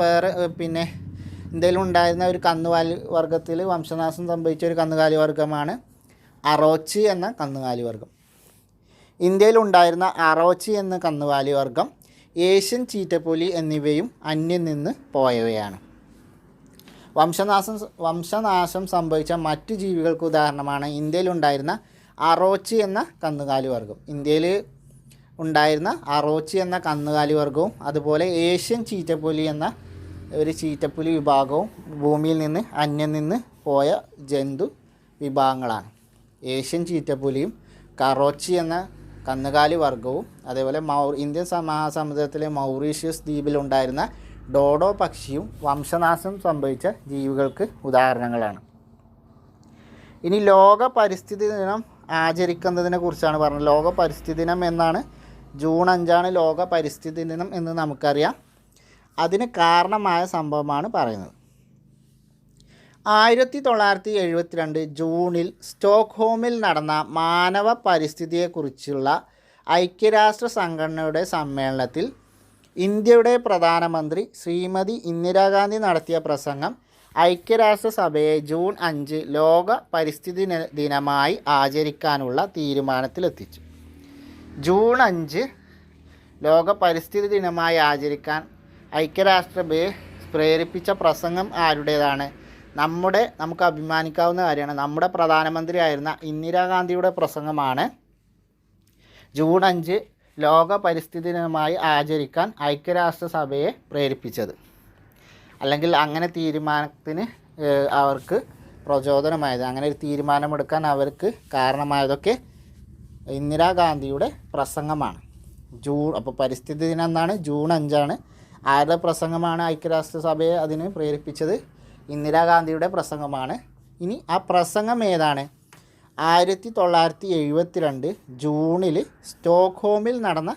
ഒരു കന്നുകാലി വർഗ്ഗത്തിൽ വംശനാശം സംഭവിച്ച ഒരു കന്നുകാലി വർഗ്ഗമാണ് അറോച്ചി എന്ന കന്നുകാലി വർഗ്ഗം. ഇന്ത്യയിലുണ്ടായിരുന്ന അറോച്ചി എന്ന കന്നുകാലി വർഗ്ഗം, ഏഷ്യൻ ചീറ്റപ്പുലി എന്നിവയും അന്യം നിന്ന് പോയവയാണ്. വംശനാശം സംഭവിച്ച മറ്റു ജീവികൾക്ക് ഉദാഹരണമാണ് ഇന്ത്യയിലുണ്ടായിരുന്ന അറോച്ചി എന്ന കന്നുകാലി വർഗ്ഗം. ഇന്ത്യയിൽ ഉണ്ടായിരുന്ന അറോച്ചി എന്ന കന്നുകാലി വർഗ്ഗവും അതുപോലെ ഏഷ്യൻ ചീറ്റപ്പുലി എന്ന ഒരു ചീറ്റപ്പുലി വിഭാഗവും ഭൂമിയിൽ നിന്ന് അന്യം നിന്ന് പോയ ജന്തു വിഭാഗങ്ങളാണ്. ഏഷ്യൻ ചീറ്റപ്പുലിയും കറോച്ചി എന്ന കന്നുകാലി വർഗ്ഗവും അതേപോലെ ഇന്ത്യൻ മഹാസമുദ്രത്തിലെ മൗറീഷ്യസ് ദ്വീപിലുണ്ടായിരുന്ന ഡോഡോ പക്ഷിയും വംശനാശം സംഭവിച്ച ജീവികൾക്ക് ഉദാഹരണങ്ങളാണ്. ഇനി ലോക പരിസ്ഥിതി ദിനം ആചരിക്കുന്നതിനെ കുറിച്ചാണ് പറഞ്ഞത്. ലോക പരിസ്ഥിതി ദിനം എന്നാണ്, ജൂൺ 5 ലോക പരിസ്ഥിതി ദിനം എന്ന് നമുക്കറിയാം. അതിന് കാരണമായ സംഭവമാണ് പറയുന്നത്. 1972 ജൂണിൽ സ്റ്റോക്ക്ഹോമിൽ നടന്ന മാനവ പരിസ്ഥിതിയെക്കുറിച്ചുള്ള ഐക്യരാഷ്ട്ര സംഘടനയുടെ സമ്മേളനത്തിൽ ഇന്ത്യയുടെ പ്രധാനമന്ത്രി ശ്രീമതി ഇന്ദിരാഗാന്ധി നടത്തിയ പ്രസംഗം ഐക്യരാഷ്ട്രസഭയെ ജൂൺ 5 ലോക പരിസ്ഥിതി ദിനമായി ആചരിക്കാനുള്ള തീരുമാനത്തിലെത്തിച്ചു. ജൂൺ 5 ലോക പരിസ്ഥിതി ദിനമായി ആചരിക്കാൻ ഐക്യരാഷ്ട്രസഭയെ പ്രേരിപ്പിച്ച പ്രസംഗം ആരുടേതാണ്? നമുക്ക് അഭിമാനിക്കാവുന്ന കാര്യമാണ്. നമ്മുടെ പ്രധാനമന്ത്രിയായിരുന്ന ഇന്ദിരാഗാന്ധിയുടെ പ്രസംഗമാണ് ജൂൺ 5 ലോക പരിസ്ഥിതി ദിനമായി ആചരിക്കാൻ ഐക്യരാഷ്ട്രസഭയെ പ്രേരിപ്പിച്ചത്. അല്ലെങ്കിൽ അങ്ങനെ തീരുമാനത്തിന് അവർക്ക് പ്രചോദനമായത്, അങ്ങനെ ഒരു തീരുമാനമെടുക്കാൻ അവർക്ക് കാരണമായതൊക്കെ ഇന്ദിരാഗാന്ധിയുടെ പ്രസംഗമാണ്. അപ്പോൾ പരിസ്ഥിതി ദിനം എന്നാണ്, ജൂൺ 5 ആരുടെ പ്രസംഗമാണ് ഐക്യരാഷ്ട്രസഭയെ അതിന് പ്രേരിപ്പിച്ചത്? ഇന്ദിരാഗാന്ധിയുടെ പ്രസംഗമാണ്. ഇനി ആ പ്രസംഗം ഏതാണ്? 1972 ജൂണിൽ സ്റ്റോക്ക്ഹോമിൽ നടന്ന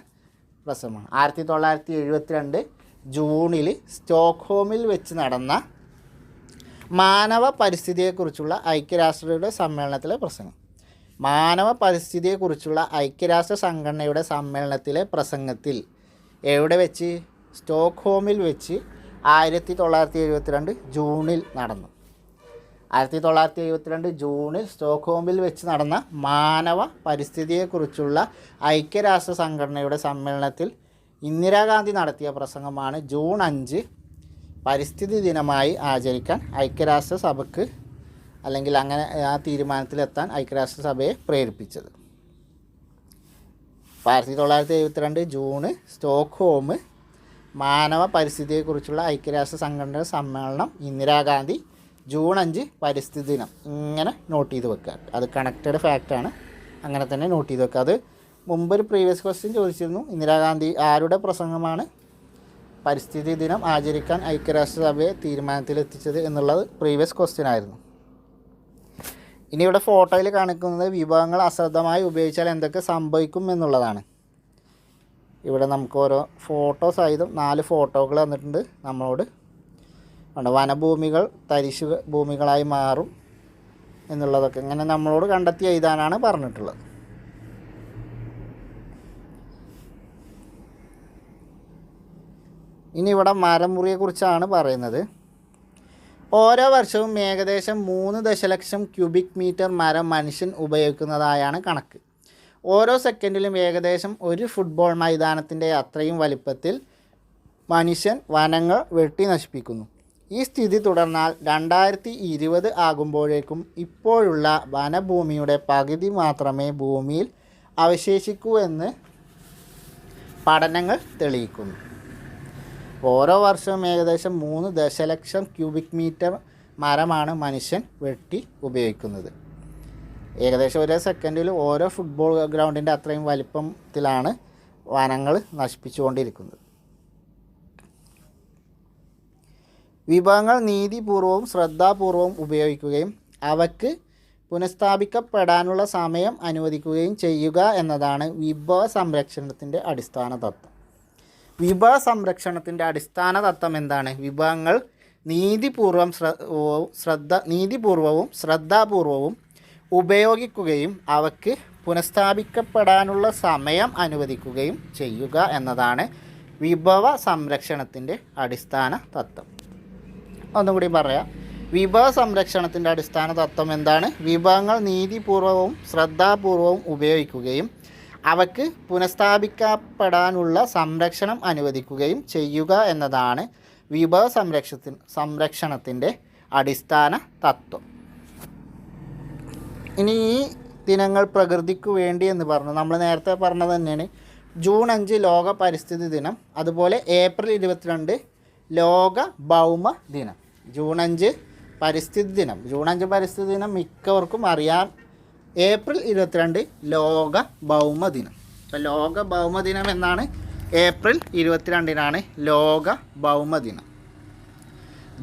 പ്രസംഗമാണ്. 1972 ജൂണിൽ സ്റ്റോക്ക്ഹോമിൽ വെച്ച് നടന്ന മാനവ പരിസ്ഥിതിയെക്കുറിച്ചുള്ള ഐക്യരാഷ്ട്രയുടെ സമ്മേളനത്തിലെ പ്രസംഗം. മാനവ പരിസ്ഥിതിയെക്കുറിച്ചുള്ള ഐക്യരാഷ്ട്ര സംഘടനയുടെ സമ്മേളനത്തിലെ പ്രസംഗത്തിൽ എവിടെ വെച്ച്? സ്റ്റോക്ക്ഹോമിൽ വെച്ച് 1972 ജൂണിൽ നടന്നു. 1972 ജൂണിൽ സ്റ്റോക്ക്ഹോമിൽ വെച്ച് നടന്ന മാനവ പരിസ്ഥിതിയെക്കുറിച്ചുള്ള ഐക്യരാഷ്ട്ര സംഘടനയുടെ സമ്മേളനത്തിൽ ഇന്ദിരാഗാന്ധി നടത്തിയ പ്രസംഗമാണ് ജൂൺ 5 പരിസ്ഥിതി ദിനമായി ആചരിക്കാൻ ഐക്യരാഷ്ട്രസഭയ്ക്ക്, അല്ലെങ്കിൽ അങ്ങനെ ആ തീരുമാനത്തിലെത്താൻ ഐക്യരാഷ്ട്രസഭയെ പ്രേരിപ്പിച്ചത്. 1972 ജൂണ് സ്റ്റോക്ക്ഹോം മാനവ പരിസ്ഥിതിയെക്കുറിച്ചുള്ള ഐക്യരാഷ്ട്ര സംഘടനയുടെ സമ്മേളനം, ഇന്ദിരാഗാന്ധി, ജൂൺ 5 പരിസ്ഥിതി ദിനം. ഇങ്ങനെ നോട്ട് ചെയ്ത് വെക്കുക. അത് കണക്റ്റഡ് ഫാക്റ്റാണ്, അങ്ങനെ തന്നെ നോട്ട് ചെയ്ത് വെക്കുക. അത് മുമ്പൊരു പ്രീവിയസ് ക്വസ്റ്റ്യൻ ചോദിച്ചിരുന്നു. ഇന്ദിരാഗാന്ധി ആരുടെ പ്രസംഗമാണ് പരിസ്ഥിതി ദിനം ആചരിക്കാൻ ഐക്യരാഷ്ട്രസഭയെ തീരുമാനത്തിലെത്തിച്ചത് എന്നുള്ളത് പ്രീവിയസ് ക്വസ്റ്റ്യൻ ആയിരുന്നു. ഇനി ഇവിടെ ഫോട്ടോയിൽ കാണിക്കുന്നത് വിഭവങ്ങൾ അശ്രദ്ധമായി ഉപയോഗിച്ചാൽ എന്തൊക്കെ സംഭവിക്കും എന്നുള്ളതാണ്. ഇവിടെ നമുക്ക് ഓരോ ഫോട്ടോ സഹിതം 4 ഫോട്ടോകൾ തന്നിട്ടുണ്ട് നമ്മളോട്. വനഭൂമികൾ തരിശു ഭൂമികളായി മാറും എന്നുള്ളതൊക്കെ ഇങ്ങനെ നമ്മളോട് കണ്ടെത്തി എഴുതാനാണ് പറഞ്ഞിട്ടുള്ളത്. ഇനി ഇവിടെ മരം മുറിയെക്കുറിച്ചാണ് പറയുന്നത്. ഓരോ വർഷവും ഏകദേശം 3 ദശലക്ഷം ക്യൂബിക് മീറ്റർ മരം മനുഷ്യൻ ഉപയോഗിക്കുന്നതായാണ് കണക്ക്. ഓരോ സെക്കൻഡിലും ഏകദേശം ഒരു ഫുട്ബോൾ മൈതാനത്തിൻ്റെ അത്രയും വലിപ്പത്തിൽ മനുഷ്യൻ വനങ്ങൾ വെട്ടി നശിപ്പിക്കുന്നു. ഈ സ്ഥിതി തുടർന്നാൽ 2020 ആകുമ്പോഴേക്കും ഇപ്പോഴുള്ള വനഭൂമിയുടെ പകുതി മാത്രമേ ഭൂമിയിൽ അവശേഷിക്കൂ എന്ന് പഠനങ്ങൾ തെളിയിക്കുന്നു. ഓരോ വർഷവും ഏകദേശം 3 ദശലക്ഷം ക്യൂബിക് മീറ്റർ മരമാണ് മനുഷ്യൻ വെട്ടി ഉപയോഗിക്കുന്നത്. ഏകദേശം ഓരോ സെക്കൻഡിൽ ഓരോ ഫുട്ബോൾ ഗ്രൗണ്ടിൻ്റെ അത്രയും വലിപ്പത്തിലാണ് വനങ്ങൾ നശിപ്പിച്ചുകൊണ്ടിരിക്കുന്നത്. വിഭവങ്ങൾ നീതിപൂർവവും ശ്രദ്ധാപൂർവവും ഉപയോഗിക്കുകയും അവയ്ക്ക് പുനഃസ്ഥാപിക്കപ്പെടാനുള്ള സമയം അനുവദിക്കുകയും ചെയ്യുക എന്നതാണ് വിഭവ സംരക്ഷണത്തിൻ്റെ അടിസ്ഥാന തത്വം. വിഭവ സംരക്ഷണത്തിൻ്റെ അടിസ്ഥാന തത്വം എന്താണ്? വിഭവങ്ങൾ നീതിപൂർവവും ശ്രദ്ധാപൂർവവും ഉപയോഗിക്കുകയും അവയ്ക്ക് പുനഃസ്ഥാപിക്കപ്പെടാനുള്ള സമയം അനുവദിക്കുകയും ചെയ്യുക എന്നതാണ് വിഭവ സംരക്ഷണത്തിൻ്റെ അടിസ്ഥാന തത്വം. ഒന്നുകൂടി പറയാം. വിഭവ സംരക്ഷണത്തിൻ്റെ അടിസ്ഥാന തത്വം എന്താണ്? വിഭവങ്ങൾ നീതിപൂർവവും ശ്രദ്ധാപൂർവവും ഉപയോഗിക്കുകയും അവയ്ക്ക് പുനഃസ്ഥാപിക്കപ്പെടാനുള്ള സംരക്ഷണം അനുവദിക്കുകയും ചെയ്യുക എന്നതാണ് വിഭവ സംരക്ഷണത്തിൻ്റെ അടിസ്ഥാന തത്വം. ഇനി ഈ ദിനങ്ങൾ പ്രകൃതിക്കു വേണ്ടി എന്ന് പറഞ്ഞു. നമ്മൾ നേരത്തെ പറഞ്ഞത് തന്നെയാണ്. ജൂൺ 5 ലോക പരിസ്ഥിതി ദിനം, അതുപോലെ ഏപ്രിൽ 22 ലോക ഭൗമ ദിനം. ജൂൺ 5 പരിസ്ഥിതി ദിനം. ജൂൺ 5 പരിസ്ഥിതി ദിനം മിക്കവർക്കും അറിയാം. ഏപ്രിൽ 22 ലോക ഭൗമ ദിനം. അപ്പോൾ ലോക ഭൗമ ദിനം എന്നാണ്. ഏപ്രിൽ 22 ലോക ഭൗമ ദിനം.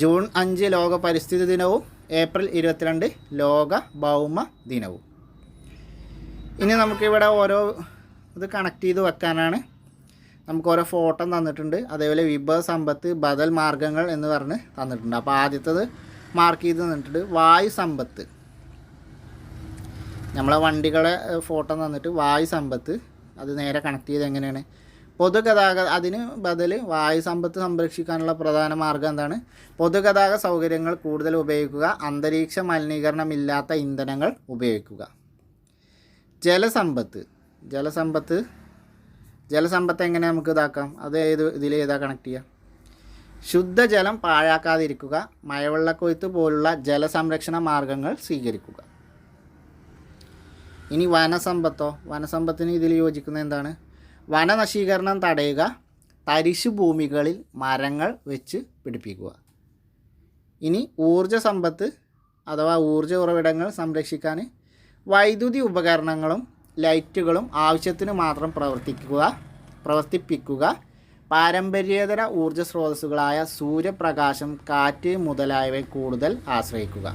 ജൂൺ 5 ലോക പരിസ്ഥിതി ദിനവും ഏപ്രിൽ 22 ലോക ഭൗമ ദിനവും. ഇനി നമുക്കിവിടെ ഓരോ ഇത് കണക്ട് ചെയ്ത് വെക്കാനാണ്. നമുക്ക് ഓരോ ഫോട്ടോ തന്നിട്ടുണ്ട്. അതേപോലെ വിഭവ സമ്പത്ത്, ബദൽ മാർഗ്ഗങ്ങൾ എന്ന് പറഞ്ഞ് തന്നിട്ടുണ്ട്. അപ്പോൾ ആദ്യത്തത് മാർക്ക് ചെയ്ത് തന്നിട്ടുണ്ട്. വായു സമ്പത്ത്. നമ്മളെ വണ്ടികളെ ഫോട്ടോ തന്നിട്ട് വായു സമ്പത്ത് അത് നേരെ കണക്ട് ചെയ്ത് എങ്ങനെയാണ്? അതിന് ബദൽ വായു സമ്പത്ത് സംരക്ഷിക്കാനുള്ള പ്രധാന മാർഗ്ഗം എന്താണ്? പൊതുഗതാഗത സൗകര്യങ്ങൾ കൂടുതൽ ഉപയോഗിക്കുക, അന്തരീക്ഷ മലിനീകരണമില്ലാത്ത ഇന്ധനങ്ങൾ ഉപയോഗിക്കുക. ജലസമ്പത്ത് എങ്ങനെ നമുക്ക് ഇതാക്കാം? അത് ഇതിലേതാ കണക്ട് ചെയ്യുക? ശുദ്ധജലം പാഴാക്കാതിരിക്കുക, മഴവെള്ളക്കൊയ്ത്ത് പോലുള്ള ജലസംരക്ഷണ മാർഗങ്ങൾ സ്വീകരിക്കുക. ഇനി വനസമ്പത്തോ? വനസമ്പത്തിന് ഇതിൽ യോജിക്കുന്ന എന്താണ്? വനനശീകരണം തടയുക, തരിശു ഭൂമികളിൽ മരങ്ങൾ വെച്ച് പിടിപ്പിക്കുക. ഇനി ഊർജ്ജ സമ്പത്ത് അഥവാ ഊർജ്ജ ഉറവിടങ്ങൾ സംരക്ഷിക്കാൻ വൈദ്യുതി ഉപകരണങ്ങളും ലൈറ്റുകളും ആവശ്യത്തിന് മാത്രം പ്രവർത്തിപ്പിക്കുക. പാരമ്പര്യേതര ഊർജ്ജ സ്രോതസ്സുകളായ സൂര്യപ്രകാശം, കാറ്റ് മുതലായവ കൂടുതൽ ആശ്രയിക്കുക.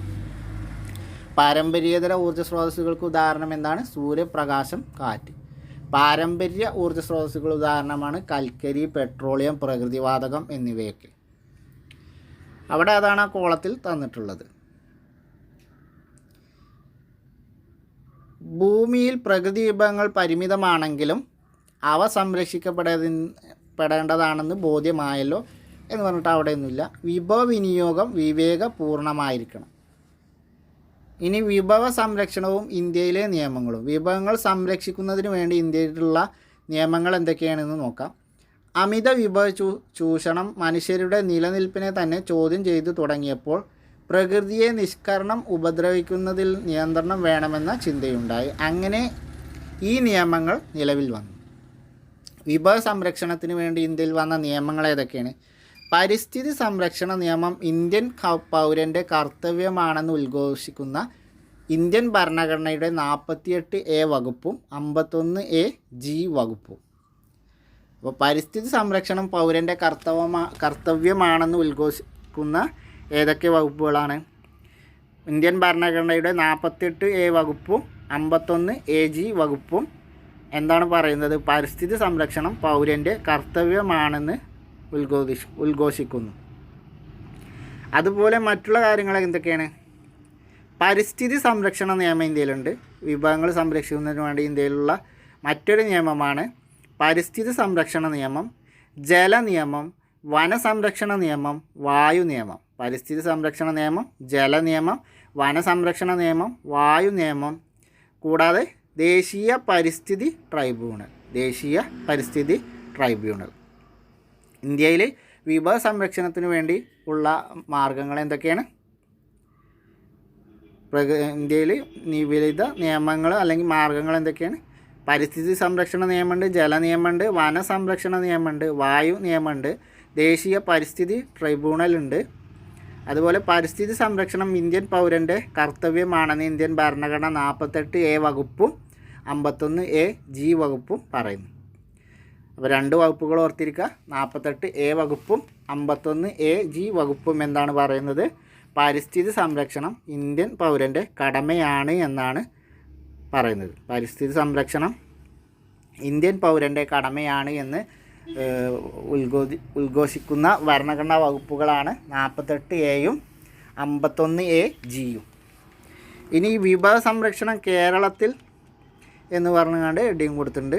പാരമ്പര്യേതര ഊർജ്ജ സ്രോതസ്സുകൾക്ക് ഉദാഹരണം എന്താണ്? സൂര്യപ്രകാശം, കാറ്റ്. പാരമ്പര്യ ഊർജ്ജ സ്രോതസ്സുകൾ ഉദാഹരണമാണ് കൽക്കരി, പെട്രോളിയം, പ്രകൃതിവാതകം എന്നിവയൊക്കെ. അവിടെ അതാണ് ആ കോളത്തിൽ തന്നിട്ടുള്ളത്. ഭൂമിയിൽ പ്രകൃതി വിഭവങ്ങൾ പരിമിതമാണെങ്കിലും അവ സംരക്ഷിക്കപ്പെടേണ്ടതാണെന്ന് ബോധ്യമായല്ലോ എന്ന് പറഞ്ഞിട്ട് അവിടെയൊന്നുമില്ല. വിഭവ വിനിയോഗം വിവേകപൂർണമായിരിക്കണം. ഇനി വിഭവ സംരക്ഷണവും ഇന്ത്യയിലെ നിയമങ്ങളും. വിഭവങ്ങൾ സംരക്ഷിക്കുന്നതിന് വേണ്ടി ഇന്ത്യയിലുള്ള നിയമങ്ങൾ എന്തൊക്കെയാണെന്ന് നോക്കാം. അമിത വിഭവ ചൂഷണം മനുഷ്യരുടെ നിലനിൽപ്പിനെ തന്നെ ചോദ്യം ചെയ്തു തുടങ്ങിയപ്പോൾ പ്രകൃതിയെ നിഷ്കരണം ഉപദ്രവിക്കുന്നതിൽ നിയന്ത്രണം വേണമെന്ന ചിന്തയുണ്ടായി. അങ്ങനെ ഈ നിയമങ്ങൾ നിലവിൽ വന്നു. വിഭവ സംരക്ഷണത്തിന് വേണ്ടി ഇന്ത്യയിൽ വന്ന നിയമങ്ങൾ ഏതൊക്കെയാണ്? പരിസ്ഥിതി സംരക്ഷണ നിയമം ഇന്ത്യൻ പൗരൻ്റെ കർത്തവ്യമാണെന്ന് ഉദ്ഘോഷിക്കുന്ന ഇന്ത്യൻ ഭരണഘടനയുടെ 48A വകുപ്പും 51AG വകുപ്പും. അപ്പോൾ പരിസ്ഥിതി സംരക്ഷണം പൗരൻ്റെ കർത്തവ്യമാണെന്ന് ഉദ്ഘോഷിക്കുന്ന ഏതൊക്കെ വകുപ്പുകളാണ്? ഇന്ത്യൻ ഭരണഘടനയുടെ 48A വകുപ്പും 51AG വകുപ്പും എന്താണ് പറയുന്നത്? പരിസ്ഥിതി സംരക്ഷണം പൗരൻ്റെ കർത്തവ്യമാണെന്ന് ഉദ്ഘോഷിക്കുന്നു. അതുപോലെ മറ്റുള്ള കാര്യങ്ങൾ എന്തൊക്കെയാണ്? പരിസ്ഥിതി സംരക്ഷണ നിയമം ഇന്ത്യയിലുണ്ട്. വിഭവങ്ങൾ സംരക്ഷിക്കുന്നതിന് വേണ്ടി ഇന്ത്യയിലുള്ള മറ്റൊരു നിയമമാണ് പരിസ്ഥിതി സംരക്ഷണ നിയമം, ജല നിയമം, വനസംരക്ഷണ നിയമം, വായു നിയമം. പരിസ്ഥിതി സംരക്ഷണ നിയമം, ജല നിയമം, വനസംരക്ഷണ നിയമം, വായു നിയമം, കൂടാതെ ദേശീയ പരിസ്ഥിതി ട്രൈബ്യൂണൽ. ഇന്ത്യയിൽ വിഭവ സംരക്ഷണത്തിന് വേണ്ടി ഉള്ള മാർഗങ്ങൾ എന്തൊക്കെയാണ്? ഇന്ത്യയിൽ വിവിധ നിയമങ്ങൾ അല്ലെങ്കിൽ മാർഗങ്ങൾ എന്തൊക്കെയാണ്? പരിസ്ഥിതി സംരക്ഷണ നിയമമുണ്ട്, ജല നിയമമുണ്ട്, വനസംരക്ഷണ നിയമമുണ്ട്, വായു നിയമമുണ്ട്, ദേശീയ പരിസ്ഥിതി ട്രൈബ്യൂണലുണ്ട്. അതുപോലെ പരിസ്ഥിതി സംരക്ഷണം ഇന്ത്യൻ പൗരൻ്റെ കർത്തവ്യമാണെന്ന് ഇന്ത്യൻ ഭരണഘടന 48A വകുപ്പും 51AG വകുപ്പും പറയുന്നു. അപ്പോൾ രണ്ട് വകുപ്പുകൾ ഓർത്തിരിക്കുക. 48A വകുപ്പും 51AG വകുപ്പും എന്താണ് പറയുന്നത്? പരിസ്ഥിതി സംരക്ഷണം ഇന്ത്യൻ പൗരൻ്റെ കടമയാണ് എന്നാണ് പറയുന്നത്. പരിസ്ഥിതി സംരക്ഷണം ഇന്ത്യൻ പൗരൻ്റെ കടമയാണ് എന്ന് ഉദ്ഘോഷിക്കുന്ന ഭരണഘടനാ വകുപ്പുകളാണ് 48Aയും 51AGയും. ഇനി വിഭവ സംരക്ഷണം കേരളത്തിൽ എന്ന് പറഞ്ഞുകൊണ്ട് ഹെഡിങ് കൊടുത്തിട്ടുണ്ട്.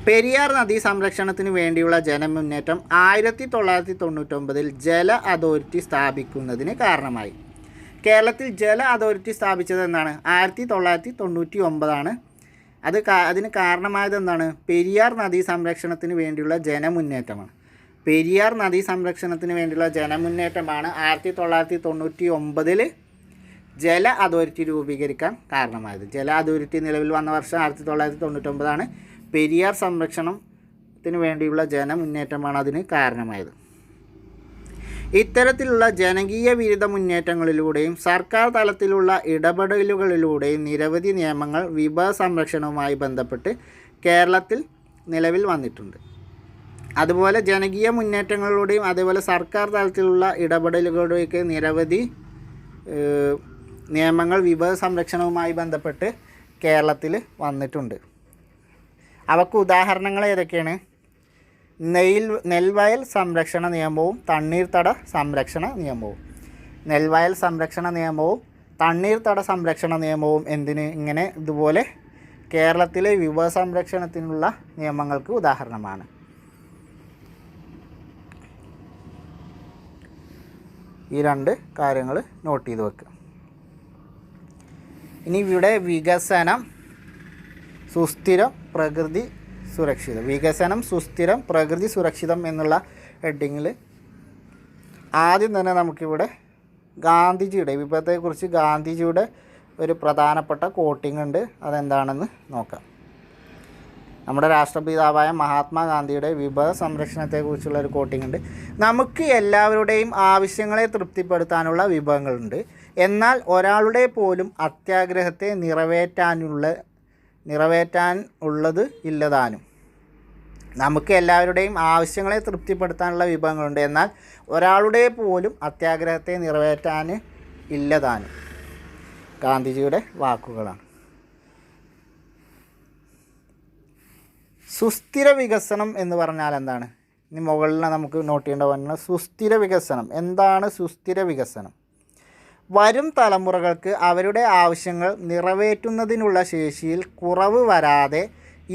പെരിയാർ നദീ സംരക്ഷണത്തിന് വേണ്ടിയുള്ള ജനമുന്നേറ്റം 1999 ജല അതോറിറ്റി സ്ഥാപിക്കുന്നതിന് കാരണമായി. കേരളത്തിൽ ജല അതോറിറ്റി സ്ഥാപിച്ചത് എന്നാണ്? 1999 അതിന് കാരണമായത് എന്താണ്? പെരിയാർ നദീ സംരക്ഷണത്തിന് വേണ്ടിയുള്ള ജനമുന്നേറ്റമാണ്. പെരിയാർ നദീ സംരക്ഷണത്തിന് വേണ്ടിയുള്ള ജനമുന്നേറ്റമാണ് 1999 ജല അതോറിറ്റി രൂപീകരിക്കാൻ കാരണമായത്. ജല അതോറിറ്റി നിലവിൽ വന്ന വർഷം 1999. പെരിയാർ സംരക്ഷണത്തിന് വേണ്ടിയുള്ള ജനമുന്നേറ്റമാണ് അതിന് കാരണമായത്. ഇത്തരത്തിലുള്ള ജനകീയ വിരുദ്ധ മുന്നേറ്റങ്ങളിലൂടെയും സർക്കാർ തലത്തിലുള്ള ഇടപെടലുകളിലൂടെയും നിരവധി നിയമങ്ങൾ വിഭവ സംരക്ഷണവുമായി ബന്ധപ്പെട്ട് കേരളത്തിൽ നിലവിൽ വന്നിട്ടുണ്ട്. അതുപോലെ ജനകീയ മുന്നേറ്റങ്ങളിലൂടെയും അതേപോലെ സർക്കാർ തലത്തിലുള്ള ഇടപെടലുകളുടെയൊക്കെ നിരവധി നിയമങ്ങൾ വിഭവ സംരക്ഷണവുമായി ബന്ധപ്പെട്ട് കേരളത്തിൽ വന്നിട്ടുണ്ട്. അവക്ക് ഉദാഹരണങ്ങൾ ഏതൊക്കെയാണ്? നെൽവയൽ സംരക്ഷണ നിയമവും തണ്ണീർത്തട സംരക്ഷണ നിയമവും. നെൽവയൽ സംരക്ഷണ നിയമവും തണ്ണീർത്തട സംരക്ഷണ നിയമവും ഇങ്ങനെ ഇതുപോലെ കേരളത്തിലെ വിഭവ സംരക്ഷണത്തിനുള്ള നിയമങ്ങൾക്ക് ഉദാഹരണമാണ്. ഈ രണ്ട് കാര്യങ്ങൾ നോട്ട് ചെയ്ത് വെക്കുക. ഇനി ഇവിടെ വികസനം, സുസ്ഥിരം, പ്രകൃതി സുരക്ഷിതം. വികസനം, സുസ്ഥിരം, പ്രകൃതി സുരക്ഷിതം എന്നുള്ള ഹെഡിങ്ങിൽ. ആദ്യം തന്നെ നമുക്കിവിടെ ഗാന്ധിജിയുടെ വിഭവത്തെക്കുറിച്ച് ഗാന്ധിജിയുടെ ഒരു പ്രധാനപ്പെട്ട കോട്ടിംഗ് ഉണ്ട്. അതെന്താണെന്ന് നോക്കാം. നമ്മുടെ രാഷ്ട്രപിതാവായ മഹാത്മാഗാന്ധിയുടെ വിഭവ സംരക്ഷണത്തെക്കുറിച്ചുള്ള ഒരു കോട്ടിംഗ് ഉണ്ട്. നമുക്ക് എല്ലാവരുടെയും ആവശ്യങ്ങളെ തൃപ്തിപ്പെടുത്താനുള്ള വിഭവങ്ങളുണ്ട്, എന്നാൽ ഒരാളുടെ പോലും അത്യാഗ്രഹത്തെ നിറവേറ്റാൻ ഉള്ളത് ഇല്ലതാനും. നമുക്ക് എല്ലാവരുടെയും ആവശ്യങ്ങളെ തൃപ്തിപ്പെടുത്താനുള്ള വിഭവങ്ങളുണ്ട്, എന്നാൽ ഒരാളുടെ പോലും അത്യാഗ്രഹത്തെ നിറവേറ്റാൻ ഇല്ലതാനും. ഗാന്ധിജിയുടെ വാക്കുകളാണ്. സുസ്ഥിര വികസനം എന്ന് പറഞ്ഞാൽ എന്താണ്? ഇനി മുകളിൽ നമുക്ക് നോട്ട് ചെയ്യേണ്ട പറഞ്ഞാൽ സുസ്ഥിര വികസനം. എന്താണ് സുസ്ഥിര വികസനം? വരും തലമുറകൾക്ക് അവരുടെ ആവശ്യങ്ങൾ നിറവേറ്റുന്നതിനുള്ള ശേഷിയിൽ കുറവ് വരാതെ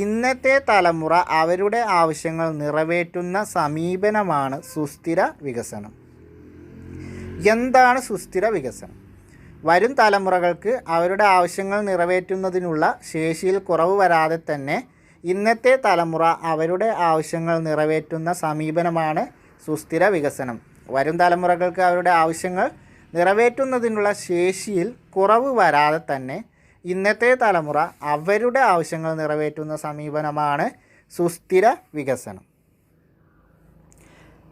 ഇന്നത്തെ തലമുറ അവരുടെ ആവശ്യങ്ങൾ നിറവേറ്റുന്ന സമീപനമാണ് സുസ്ഥിര വികസനം. എന്താണ് സുസ്ഥിര വികസനം? വരും തലമുറകൾക്ക് അവരുടെ ആവശ്യങ്ങൾ നിറവേറ്റുന്നതിനുള്ള ശേഷിയിൽ കുറവ് വരാതെ തന്നെ ഇന്നത്തെ തലമുറ അവരുടെ ആവശ്യങ്ങൾ നിറവേറ്റുന്ന സമീപനമാണ് സുസ്ഥിര വികസനം. വരും തലമുറകൾക്ക് അവരുടെ ആവശ്യങ്ങൾ നിറവേറ്റുന്നതിനുള്ള ശേഷിയിൽ കുറവ് വരാതെ തന്നെ ഇന്നത്തെ തലമുറ അവരുടെ ആവശ്യങ്ങൾ നിറവേറ്റുന്ന സമീപനമാണ് സുസ്ഥിര വികസനം.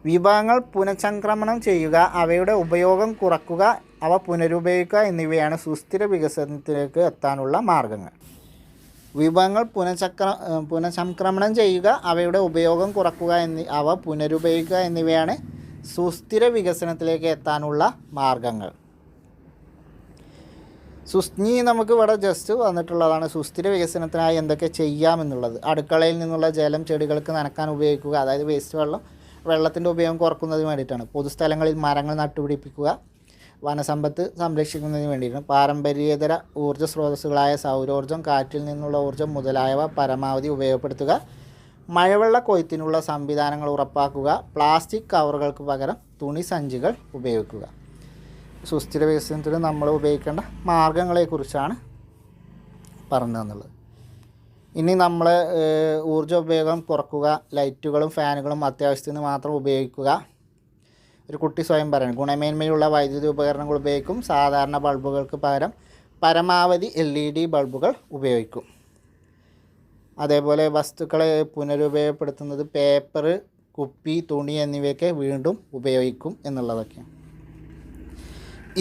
വിഭവങ്ങൾ പുനഃചംക്രമണം ചെയ്യുക, അവയുടെ ഉപയോഗം കുറയ്ക്കുക, അവ പുനരുപയോഗിക്കുക എന്നിവയാണ് സുസ്ഥിര വികസനത്തിലേക്ക് എത്താനുള്ള മാർഗങ്ങൾ. വിഭവങ്ങൾ പുനഃചംക്രമണം ചെയ്യുക, അവയുടെ ഉപയോഗം കുറയ്ക്കുക, അവ പുനരുപയോഗിക്കുക എന്നിവയാണ് സുസ്ഥിര വികസനത്തിലേക്ക് എത്താനുള്ള മാർഗങ്ങൾ. ഇനി നമുക്ക് ഇവിടെ ജസ്റ്റ് വന്നിട്ടുള്ളതാണ് സുസ്ഥിര വികസനത്തിനായി എന്തൊക്കെ ചെയ്യാമെന്നുള്ളത്. അടുക്കളയിൽ നിന്നുള്ള ജലം ചെടികൾക്ക് നനക്കാൻ ഉപയോഗിക്കുക, അതായത് വേസ്റ്റ് വെള്ളത്തിൻ്റെ ഉപയോഗം കുറക്കുന്നതിന് വേണ്ടിയിട്ടാണ്. പൊതുസ്ഥലങ്ങളിൽ മരങ്ങൾ നട്ടുപിടിപ്പിക്കുക, വനസമ്പത്ത് സംരക്ഷിക്കുന്നതിന് വേണ്ടിയിട്ടാണ്. പാരമ്പര്യേതര ഊർജ്ജ സ്രോതസ്സുകളായ സൗരോർജ്ജം, കാറ്റിൽ നിന്നുള്ള ഊർജ്ജം മുതലായവ പരമാവധി ഉപയോഗപ്പെടുത്തുക. മഴവെള്ള കൊയ്ത്തിനുള്ള സംവിധാനങ്ങൾ ഉറപ്പാക്കുക. പ്ലാസ്റ്റിക് കവറുകൾക്ക് പകരം തുണി സഞ്ചികൾ ഉപയോഗിക്കുക. സുസ്ഥിര വികസനത്തിന് നമ്മൾ ഉപയോഗിക്കേണ്ട മാർഗങ്ങളെക്കുറിച്ചാണ് പറഞ്ഞു തന്നുള്ളത്. ഇനി നമ്മൾ ഊർജ്ജ ഉപയോഗം കുറക്കുക, ലൈറ്റുകളും ഫാനുകളും അത്യാവശ്യത്തിന് മാത്രം ഉപയോഗിക്കുക. ഒരു കുട്ടി സ്വയം പറയണം. ഗുണമേന്മയുള്ള വൈദ്യുതി ഉപകരണങ്ങൾ ഉപയോഗിക്കും. സാധാരണ ബൾബുകൾക്ക് പകരം പരമാവധി LED ബൾബുകൾ ഉപയോഗിക്കും. അതേപോലെ വസ്തുക്കളെ പുനരുപയോഗപ്പെടുത്തുന്നത് പേപ്പർ, കുപ്പി, തുണി എന്നിവയൊക്കെ വീണ്ടും ഉപയോഗിക്കും എന്നുള്ളതൊക്കെയാണ്.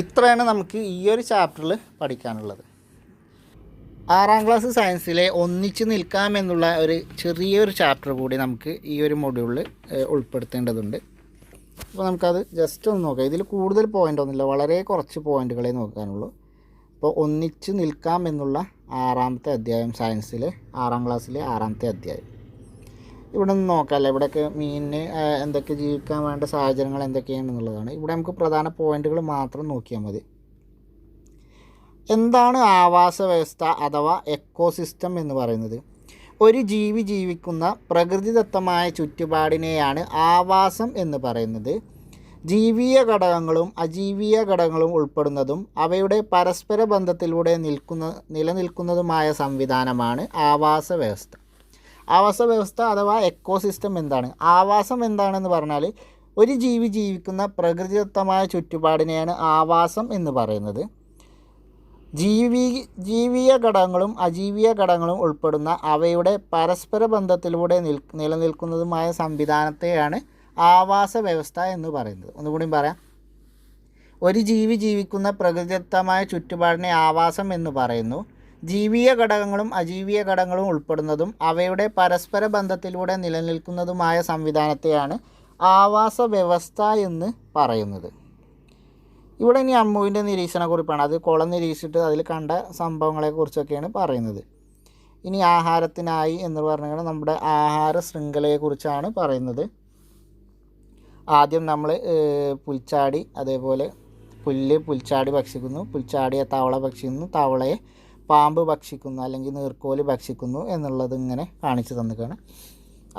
ഇത്രയാണ് നമുക്ക് ഈ ഒരു ചാപ്റ്ററിൽ പഠിക്കാനുള്ളത്. 6ാം ക്ലാസ് സയൻസിലെ ഒന്നിച്ച് നിൽക്കാമെന്നുള്ള ഒരു ചെറിയൊരു ചാപ്റ്റർ കൂടി നമുക്ക് ഈ ഒരു മൊഡ്യൂളിൽ ഉൾപ്പെടുത്തേണ്ടതുണ്ട്. അപ്പോൾ നമുക്കത് ജസ്റ്റ് ഒന്ന് നോക്കാം. ഇതിൽ കൂടുതൽ പോയിൻ്റ് ഒന്നുമില്ല, വളരെ കുറച്ച് പോയിൻ്റുകളെ നോക്കാനുള്ളൂ. അപ്പോൾ ഒന്നിച്ച് നിൽക്കാം എന്നുള്ള 6ാമത്തെ അധ്യായം, സയൻസിലെ 6ാം ക്ലാസ്സിലെ 6ാമത്തെ അധ്യായം. ഇവിടെ നിന്ന് നോക്കാമല്ലോ, ഇവിടെയൊക്കെ മീനിന് എന്തൊക്കെ ജീവിക്കാൻ വേണ്ട സാഹചര്യങ്ങൾ എന്തൊക്കെയാണെന്നുള്ളതാണ്. ഇവിടെ നമുക്ക് പ്രധാന പോയിൻ്റുകൾ മാത്രം നോക്കിയാൽ മതി. എന്താണ് ആവാസ വ്യവസ്ഥ അഥവാ എക്കോസിസ്റ്റം എന്ന് പറയുന്നത്? ഒരു ജീവി ജീവിക്കുന്ന പ്രകൃതിദത്തമായ ചുറ്റുപാടിനെയാണ് ആവാസം എന്ന് പറയുന്നത്. ജീവിയ ഘടകങ്ങളും അജീവീയ ഘടകങ്ങളും ഉൾപ്പെടുന്നതും അവയുടെ പരസ്പര ബന്ധത്തിലൂടെ നിലനിൽക്കുന്നതുമായ സംവിധാനമാണ് ആവാസ വ്യവസ്ഥ. ആവാസ വ്യവസ്ഥ അഥവാ എക്കോസിസ്റ്റം എന്താണ്? ആവാസം എന്താണെന്ന് പറഞ്ഞാൽ ഒരു ജീവി ജീവിക്കുന്ന പ്രകൃതിദത്തമായ ചുറ്റുപാടിനെയാണ് ആവാസം എന്ന് പറയുന്നത്. ജീവിയ ഘടകങ്ങളും അജീവീയ ഘടകങ്ങളും ഉൾപ്പെടുന്ന അവയുടെ പരസ്പര ബന്ധത്തിലൂടെ നിലനിൽക്കുന്നതുമായ സംവിധാനത്തെയാണ് ആവാസ വ്യവസ്ഥ എന്ന് പറയുന്നത്. ഒന്നുകൂടി പറയാം. ഒരു ജീവി ജീവിക്കുന്ന പ്രകൃതിദത്തമായ ചുറ്റുപാടിനെ ആവാസം എന്ന് പറയുന്നു. ജീവിയ ഘടകങ്ങളും അജീവീയ ഘടകങ്ങളും ഉൾപ്പെടുന്നതും അവയുടെ പരസ്പര ബന്ധത്തിലൂടെ നിലനിൽക്കുന്നതുമായ സംവിധാനത്തെയാണ് ആവാസ വ്യവസ്ഥ എന്ന് പറയുന്നത്. ഇവിടെ ഇനി അമ്മുവിൻ്റെ നിരീക്ഷണക്കുറിപ്പാണ്. അത് കുളം നിരീക്ഷിച്ചിട്ട് അതിൽ കണ്ട സംഭവങ്ങളെക്കുറിച്ചൊക്കെയാണ് പറയുന്നത്. ഇനി ആഹാരത്തിനായി എന്ന് പറഞ്ഞാൽ നമ്മുടെ ആഹാര ശൃംഖലയെക്കുറിച്ചാണ് പറയുന്നത്. ആദ്യം നമ്മൾ പുൽച്ചാടി, അതേപോലെ പുൽച്ചാടി ഭക്ഷിക്കുന്നു, പുൽച്ചാടിയെ തവള ഭക്ഷിക്കുന്നു, തവളയെ പാമ്പ് ഭക്ഷിക്കുന്നു അല്ലെങ്കിൽ നീർക്കോല് ഭക്ഷിക്കുന്നു എന്നുള്ളത് ഇങ്ങനെ കാണിച്ചു തന്നിക്കാണ്.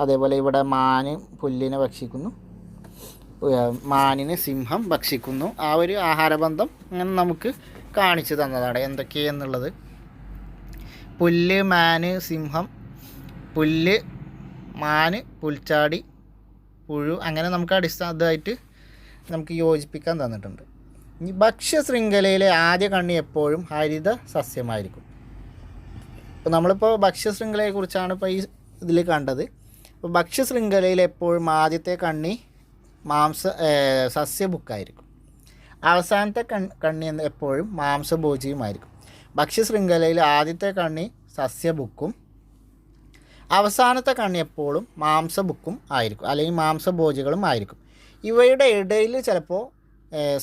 അതേപോലെ ഇവിടെ മാന് പുല്ലിനെ ഭക്ഷിക്കുന്നു, മാനിന് സിംഹം ഭക്ഷിക്കുന്നു. ആ ഒരു ആഹാരബന്ധം അങ്ങനെ നമുക്ക് കാണിച്ചു തന്നതാണ് എന്തൊക്കെയെന്നുള്ളത്. പുല്ല്, മാന്, സിംഹം, പുല്ല്, മാന്, പുൽച്ചാടി, പുഴു, അങ്ങനെ നമുക്ക് അടിസ്ഥാനമായിട്ട് നമുക്ക് യോജിപ്പിക്കാൻ തന്നിട്ടുണ്ട്. ഈ ഭക്ഷ്യശൃംഖലയിലെ ആദ്യ കണ്ണി എപ്പോഴും ഹരിത സസ്യമായിരിക്കും. ഇപ്പോൾ നമ്മളിപ്പോൾ ഭക്ഷ്യശൃംഖലയെക്കുറിച്ചാണ് ഇപ്പോൾ ഈ ഇതിൽ കണ്ടത്. അപ്പോൾ ഭക്ഷ്യശൃംഖലയിൽ എപ്പോഴും ആദ്യത്തെ കണ്ണി സസ്യഭുക്കായിരിക്കും. അവസാനത്തെ കണ്ണി എപ്പോഴും മാംസഭോജിയുമായിരിക്കും. ഭക്ഷ്യശൃംഖലയിൽ ആദ്യത്തെ കണ്ണി സസ്യഭുക്കും അവസാനത്തെ കണ്ണി എപ്പോഴും മാംസഭുക്കും ആയിരിക്കും, അല്ലെങ്കിൽ മാംസഭോജികളും ആയിരിക്കും. ഇവയുടെ ഇടയിൽ ചിലപ്പോൾ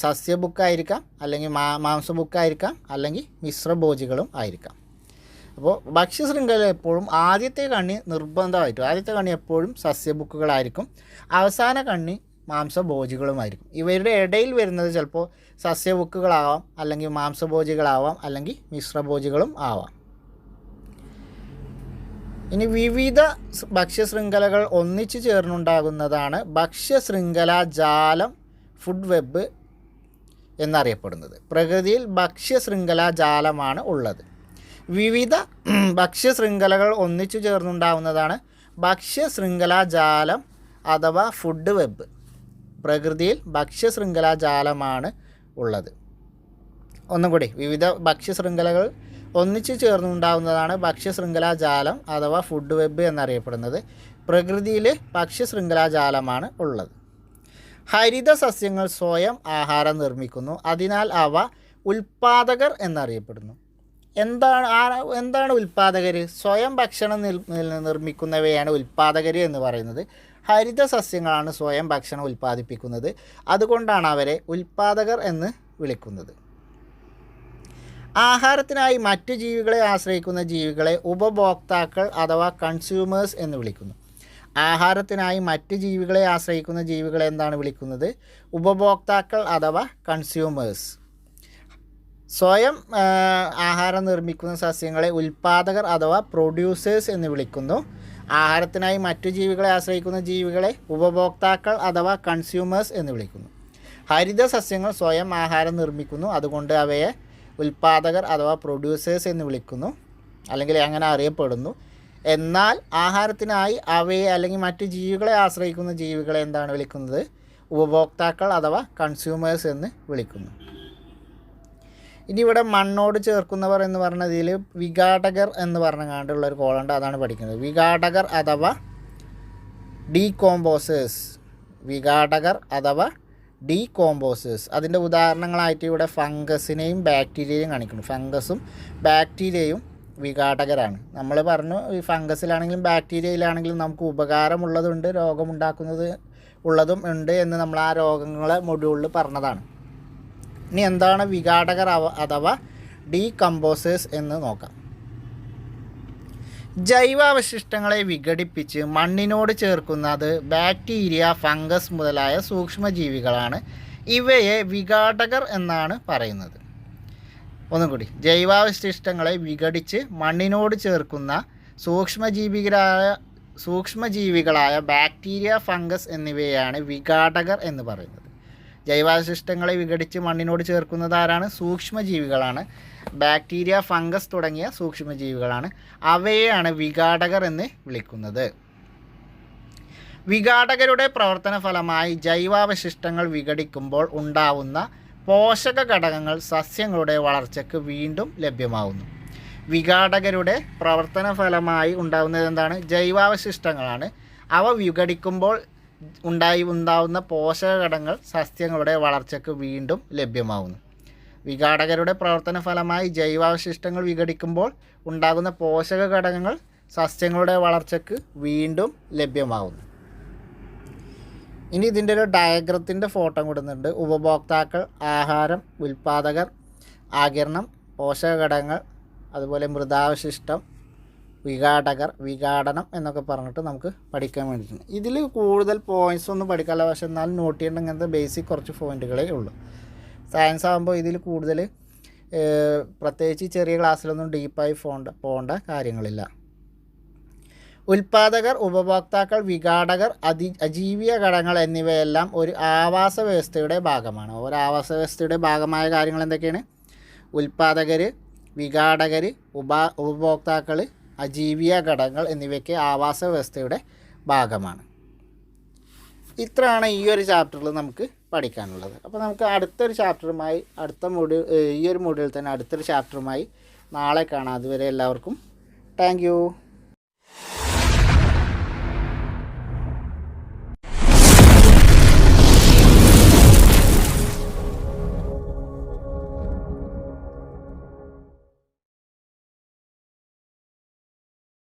സസ്യഭുക്കായിരിക്കാം, അല്ലെങ്കിൽ മാംസഭുക്കായിരിക്കാം, അല്ലെങ്കിൽ മിശ്രഭോജികളും ആയിരിക്കാം. അപ്പോൾ ഭക്ഷ്യശൃംഖല എപ്പോഴും ആദ്യത്തെ കണ്ണി നിർബന്ധമായിട്ടും ആദ്യത്തെ കണ്ണി എപ്പോഴും സസ്യഭുക്കുകളായിരിക്കും, അവസാന കണ്ണി മാംസഭോജികളുമായിരിക്കും. ഇവരുടെ ഇടയിൽ വരുന്നത് ചിലപ്പോൾ സസ്യഭുക്കുകളാവാം, അല്ലെങ്കിൽ മാംസഭോജികളാവാം, അല്ലെങ്കിൽ മിശ്രഭോജികളും ആവാം. ഇനി വിവിധ ഭക്ഷ്യശൃംഖലകൾ ഒന്നിച്ചു ചേർന്നുണ്ടാകുന്നതാണ് ഭക്ഷ്യശൃംഖലാ ജാലം, ഫുഡ് വെബ് എന്നറിയപ്പെടുന്നത്. പ്രകൃതിയിൽ ഭക്ഷ്യശൃംഖലാ ജാലമാണ് ഉള്ളത്. വിവിധ ഭക്ഷ്യശൃംഖലകൾ ഒന്നിച്ചു ചേർന്നുണ്ടാകുന്നതാണ് ഭക്ഷ്യശൃംഖലാ ജാലം അഥവാ ഫുഡ് വെബ്. പ്രകൃതിയിൽ ഭക്ഷ്യശൃംഖലാ ജാലമാണ് ഉള്ളത്. ഒന്നും കൂടി, വിവിധ ഭക്ഷ്യശൃംഖലകൾ ഒന്നിച്ചു ചേർന്നുണ്ടാകുന്നതാണ് ഭക്ഷ്യശൃംഖലാ ജാലം അഥവാ ഫുഡ് വെബ് എന്നറിയപ്പെടുന്നത്. പ്രകൃതിയിൽ ഭക്ഷ്യശൃംഖലാ ജാലമാണ് ഉള്ളത്. ഹരിത സസ്യങ്ങൾ സ്വയം ആഹാരം നിർമ്മിക്കുന്നു, അതിനാൽ അവ ഉൽപ്പാദകർ എന്നറിയപ്പെടുന്നു. എന്താണ് ഉൽപ്പാദകർ? സ്വയം ഭക്ഷണം നിർമ്മിക്കുന്നവയാണ് ഉൽപ്പാദകർ എന്ന് പറയുന്നത്. ഹരിത സസ്യങ്ങളാണ് സ്വയം ഭക്ഷണം ഉൽപ്പാദിപ്പിക്കുന്നത്, അതുകൊണ്ടാണ് അവരെ ഉൽപ്പാദകർ എന്ന് വിളിക്കുന്നത്. ആഹാരത്തിനായി മറ്റു ജീവികളെ ആശ്രയിക്കുന്ന ജീവികളെ ഉപഭോക്താക്കൾ അഥവാ കൺസ്യൂമേഴ്സ് എന്ന് വിളിക്കുന്നു. ആഹാരത്തിനായി മറ്റ് ജീവികളെ ആശ്രയിക്കുന്ന ജീവികളെ എന്താണ് വിളിക്കുന്നത്? ഉപഭോക്താക്കൾ അഥവാ കൺസ്യൂമേഴ്സ്. സ്വയം ആഹാരം നിർമ്മിക്കുന്ന സസ്യങ്ങളെ ഉൽപ്പാദകർ അഥവാ പ്രൊഡ്യൂസേഴ്സ് എന്ന് വിളിക്കുന്നു. ആഹാരത്തിനായി മറ്റു ജീവികളെ ആശ്രയിക്കുന്ന ജീവികളെ ഉപഭോക്താക്കൾ അഥവാ കൺസ്യൂമേഴ്സ് എന്ന് വിളിക്കുന്നു. ഹരിത സസ്യങ്ങൾ സ്വയം ആഹാരം നിർമ്മിക്കുന്നു, അതുകൊണ്ട് അവയെ ഉൽപ്പാദകർ അഥവാ പ്രൊഡ്യൂസേഴ്സ് എന്ന് വിളിക്കുന്നു, അല്ലെങ്കിൽ അങ്ങനെ അറിയപ്പെടുന്നു. എന്നാൽ ആഹാരത്തിനായി അവയെ അല്ലെങ്കിൽ മറ്റു ജീവികളെ ആശ്രയിക്കുന്ന ജീവികളെ എന്താണ് വിളിക്കുന്നത്? ഉപഭോക്താക്കൾ അഥവാ കൺസ്യൂമേഴ്സ് എന്ന് വിളിക്കുന്നു. ഇനി ഇവിടെ മണ്ണോട് ചേർക്കുന്നവർ എന്ന് പറഞ്ഞതിൽ വിഘാടകർ എന്ന് പറഞ്ഞുകൊണ്ടുള്ള ഒരു കോളുണ്ട്, അതാണ് പഠിക്കുന്നത്. വിഘാടകർ അഥവാ ഡീകോമ്പോസേഴ്സ്. വിഘാടകർ അഥവാ ഡീകോമ്പോസേഴ്സ്. അതിൻ്റെ ഉദാഹരണങ്ങളായിട്ട് ഇവിടെ ഫംഗസിനെയും ബാക്ടീരിയയും കാണിക്കുന്നു. ഫംഗസും ബാക്ടീരിയയും വിഘാടകരാണ്. നമ്മൾ പറഞ്ഞു ഈ ഫംഗസിലാണെങ്കിലും ബാക്ടീരിയയിലാണെങ്കിലും നമുക്ക് ഉപകാരമുള്ളതുണ്ട്, രോഗമുണ്ടാക്കുന്നത് ഉള്ളതും ഉണ്ട് എന്ന് നമ്മൾ ആ രോഗങ്ങളെ മൊഡ്യൂളിൽ പറഞ്ഞതാണ്. ഇനി എന്താണ് വിഘാടകർ അഥവാ ഡീകമ്പോസേഴ്സ് എന്ന് നോക്കാം. ജൈവാവശിഷ്ടങ്ങളെ വിഘടിപ്പിച്ച് മണ്ണിനോട് ചേർക്കുന്നത് ബാക്ടീരിയ, ഫംഗസ് മുതലായ സൂക്ഷ്മജീവികളാണ്. ഇവയെ വിഘാടകർ എന്നാണ് പറയുന്നത്. ഒന്നും കൂടി, ജൈവാവശിഷ്ടങ്ങളെ വിഘടിച്ച് മണ്ണിനോട് ചേർക്കുന്ന സൂക്ഷ്മജീവികളായ ബാക്ടീരിയ, ഫംഗസ് എന്നിവയാണ് വിഘാടകർ എന്ന് പറയുന്നത്. ജൈവാവശിഷ്ടങ്ങളെ വിഘടിച്ച് മണ്ണിനോട് ചേർക്കുന്നത് ആരാണ്? സൂക്ഷ്മജീവികളാണ്. ബാക്ടീരിയ, ഫംഗസ് തുടങ്ങിയ സൂക്ഷ്മജീവികളാണ്. അവയെയാണ് വിഘാടകർ എന്ന് വിളിക്കുന്നത്. വിഘാടകരുടെ പ്രവർത്തന ഫലമായി ജൈവാവശിഷ്ടങ്ങൾ വിഘടിക്കുമ്പോൾ ഉണ്ടാവുന്ന പോഷക ഘടകങ്ങൾ സസ്യങ്ങളുടെ വളർച്ചയ്ക്ക് വീണ്ടും ലഭ്യമാവുന്നു. വിഘാടകരുടെ പ്രവർത്തന ഫലമായി ഉണ്ടാകുന്നത് എന്താണ്? ജൈവാവശിഷ്ടങ്ങളാണ്. അവ വിഘടിക്കുമ്പോൾ ഉണ്ടാവുന്ന പോഷക ഘടകങ്ങൾ സസ്യങ്ങളുടെ വളർച്ചയ്ക്ക് വീണ്ടും ലഭ്യമാവുന്നു. വിഘാടകരുടെ പ്രവർത്തന ഫലമായി ജൈവാവശിഷ്ടങ്ങൾ വിഘടിക്കുമ്പോൾ ഉണ്ടാകുന്ന പോഷക ഘടകങ്ങൾ സസ്യങ്ങളുടെ വളർച്ചയ്ക്ക് വീണ്ടും ലഭ്യമാവുന്നു. ഇനി ഇതിൻ്റെ ഒരു ഡയഗ്രത്തിൻ്റെ ഫോട്ടോ കൊടുക്കുന്നുണ്ട്. ഉപഭോക്താക്കൾ, ആഹാരം, ഉൽപ്പാദകർ, ആഗിരണം, പോഷക ഘടകങ്ങൾ, അതുപോലെ മൃതാവശിഷ്ടം, വിഘാടകർ, വിഘാടനം എന്നൊക്കെ പറഞ്ഞിട്ട് നമുക്ക് പഠിക്കാൻ വേണ്ടിയിട്ടുണ്ട്. ഇതിൽ കൂടുതൽ പോയിൻറ്റ്സ് ഒന്നും പഠിക്കാനുള്ള, പക്ഷേ എന്നാലും നോട്ട് ചെയ്യേണ്ട ഇങ്ങനത്തെ ബേസിക് കുറച്ച് പോയിൻറ്റുകളേ ഉള്ളൂ. സയൻസ് ആകുമ്പോൾ ഇതിൽ കൂടുതൽ പ്രത്യേകിച്ച് ചെറിയ ക്ലാസ്സിലൊന്നും ഡീപ്പായി പോകേണ്ട കാര്യങ്ങളില്ല. ഉൽപ്പാദകർ, ഉപഭോക്താക്കൾ, വിഘാടകർ, അജീവിയ ഘടകങ്ങൾ എന്നിവയെല്ലാം ഒരു ആവാസ വ്യവസ്ഥയുടെ ഭാഗമാണ്. ഒരു ആവാസ വ്യവസ്ഥയുടെ ഭാഗമായ കാര്യങ്ങൾ എന്തൊക്കെയാണ്? ഉൽപ്പാദകർ, വിഘാടകർ, ഉപഭോക്താക്കൾ, അജീവിയ ഘടകങ്ങൾ എന്നിവയ്ക്ക് ആവാസ വ്യവസ്ഥയുടെ ഭാഗമാണ്. ഇത്രയാണ് ഈ ഒരു ചാപ്റ്ററിൽ നമുക്ക് പഠിക്കാനുള്ളത്. അപ്പോൾ നമുക്ക് അടുത്തൊരു ചാപ്റ്ററുമായി ഈ ഒരു മൊഡ്യൂളിൽ തന്നെ അടുത്തൊരു ചാപ്റ്ററുമായി നാളെ കാണാം. അതുവരെ എല്ലാവർക്കും താങ്ക് യു.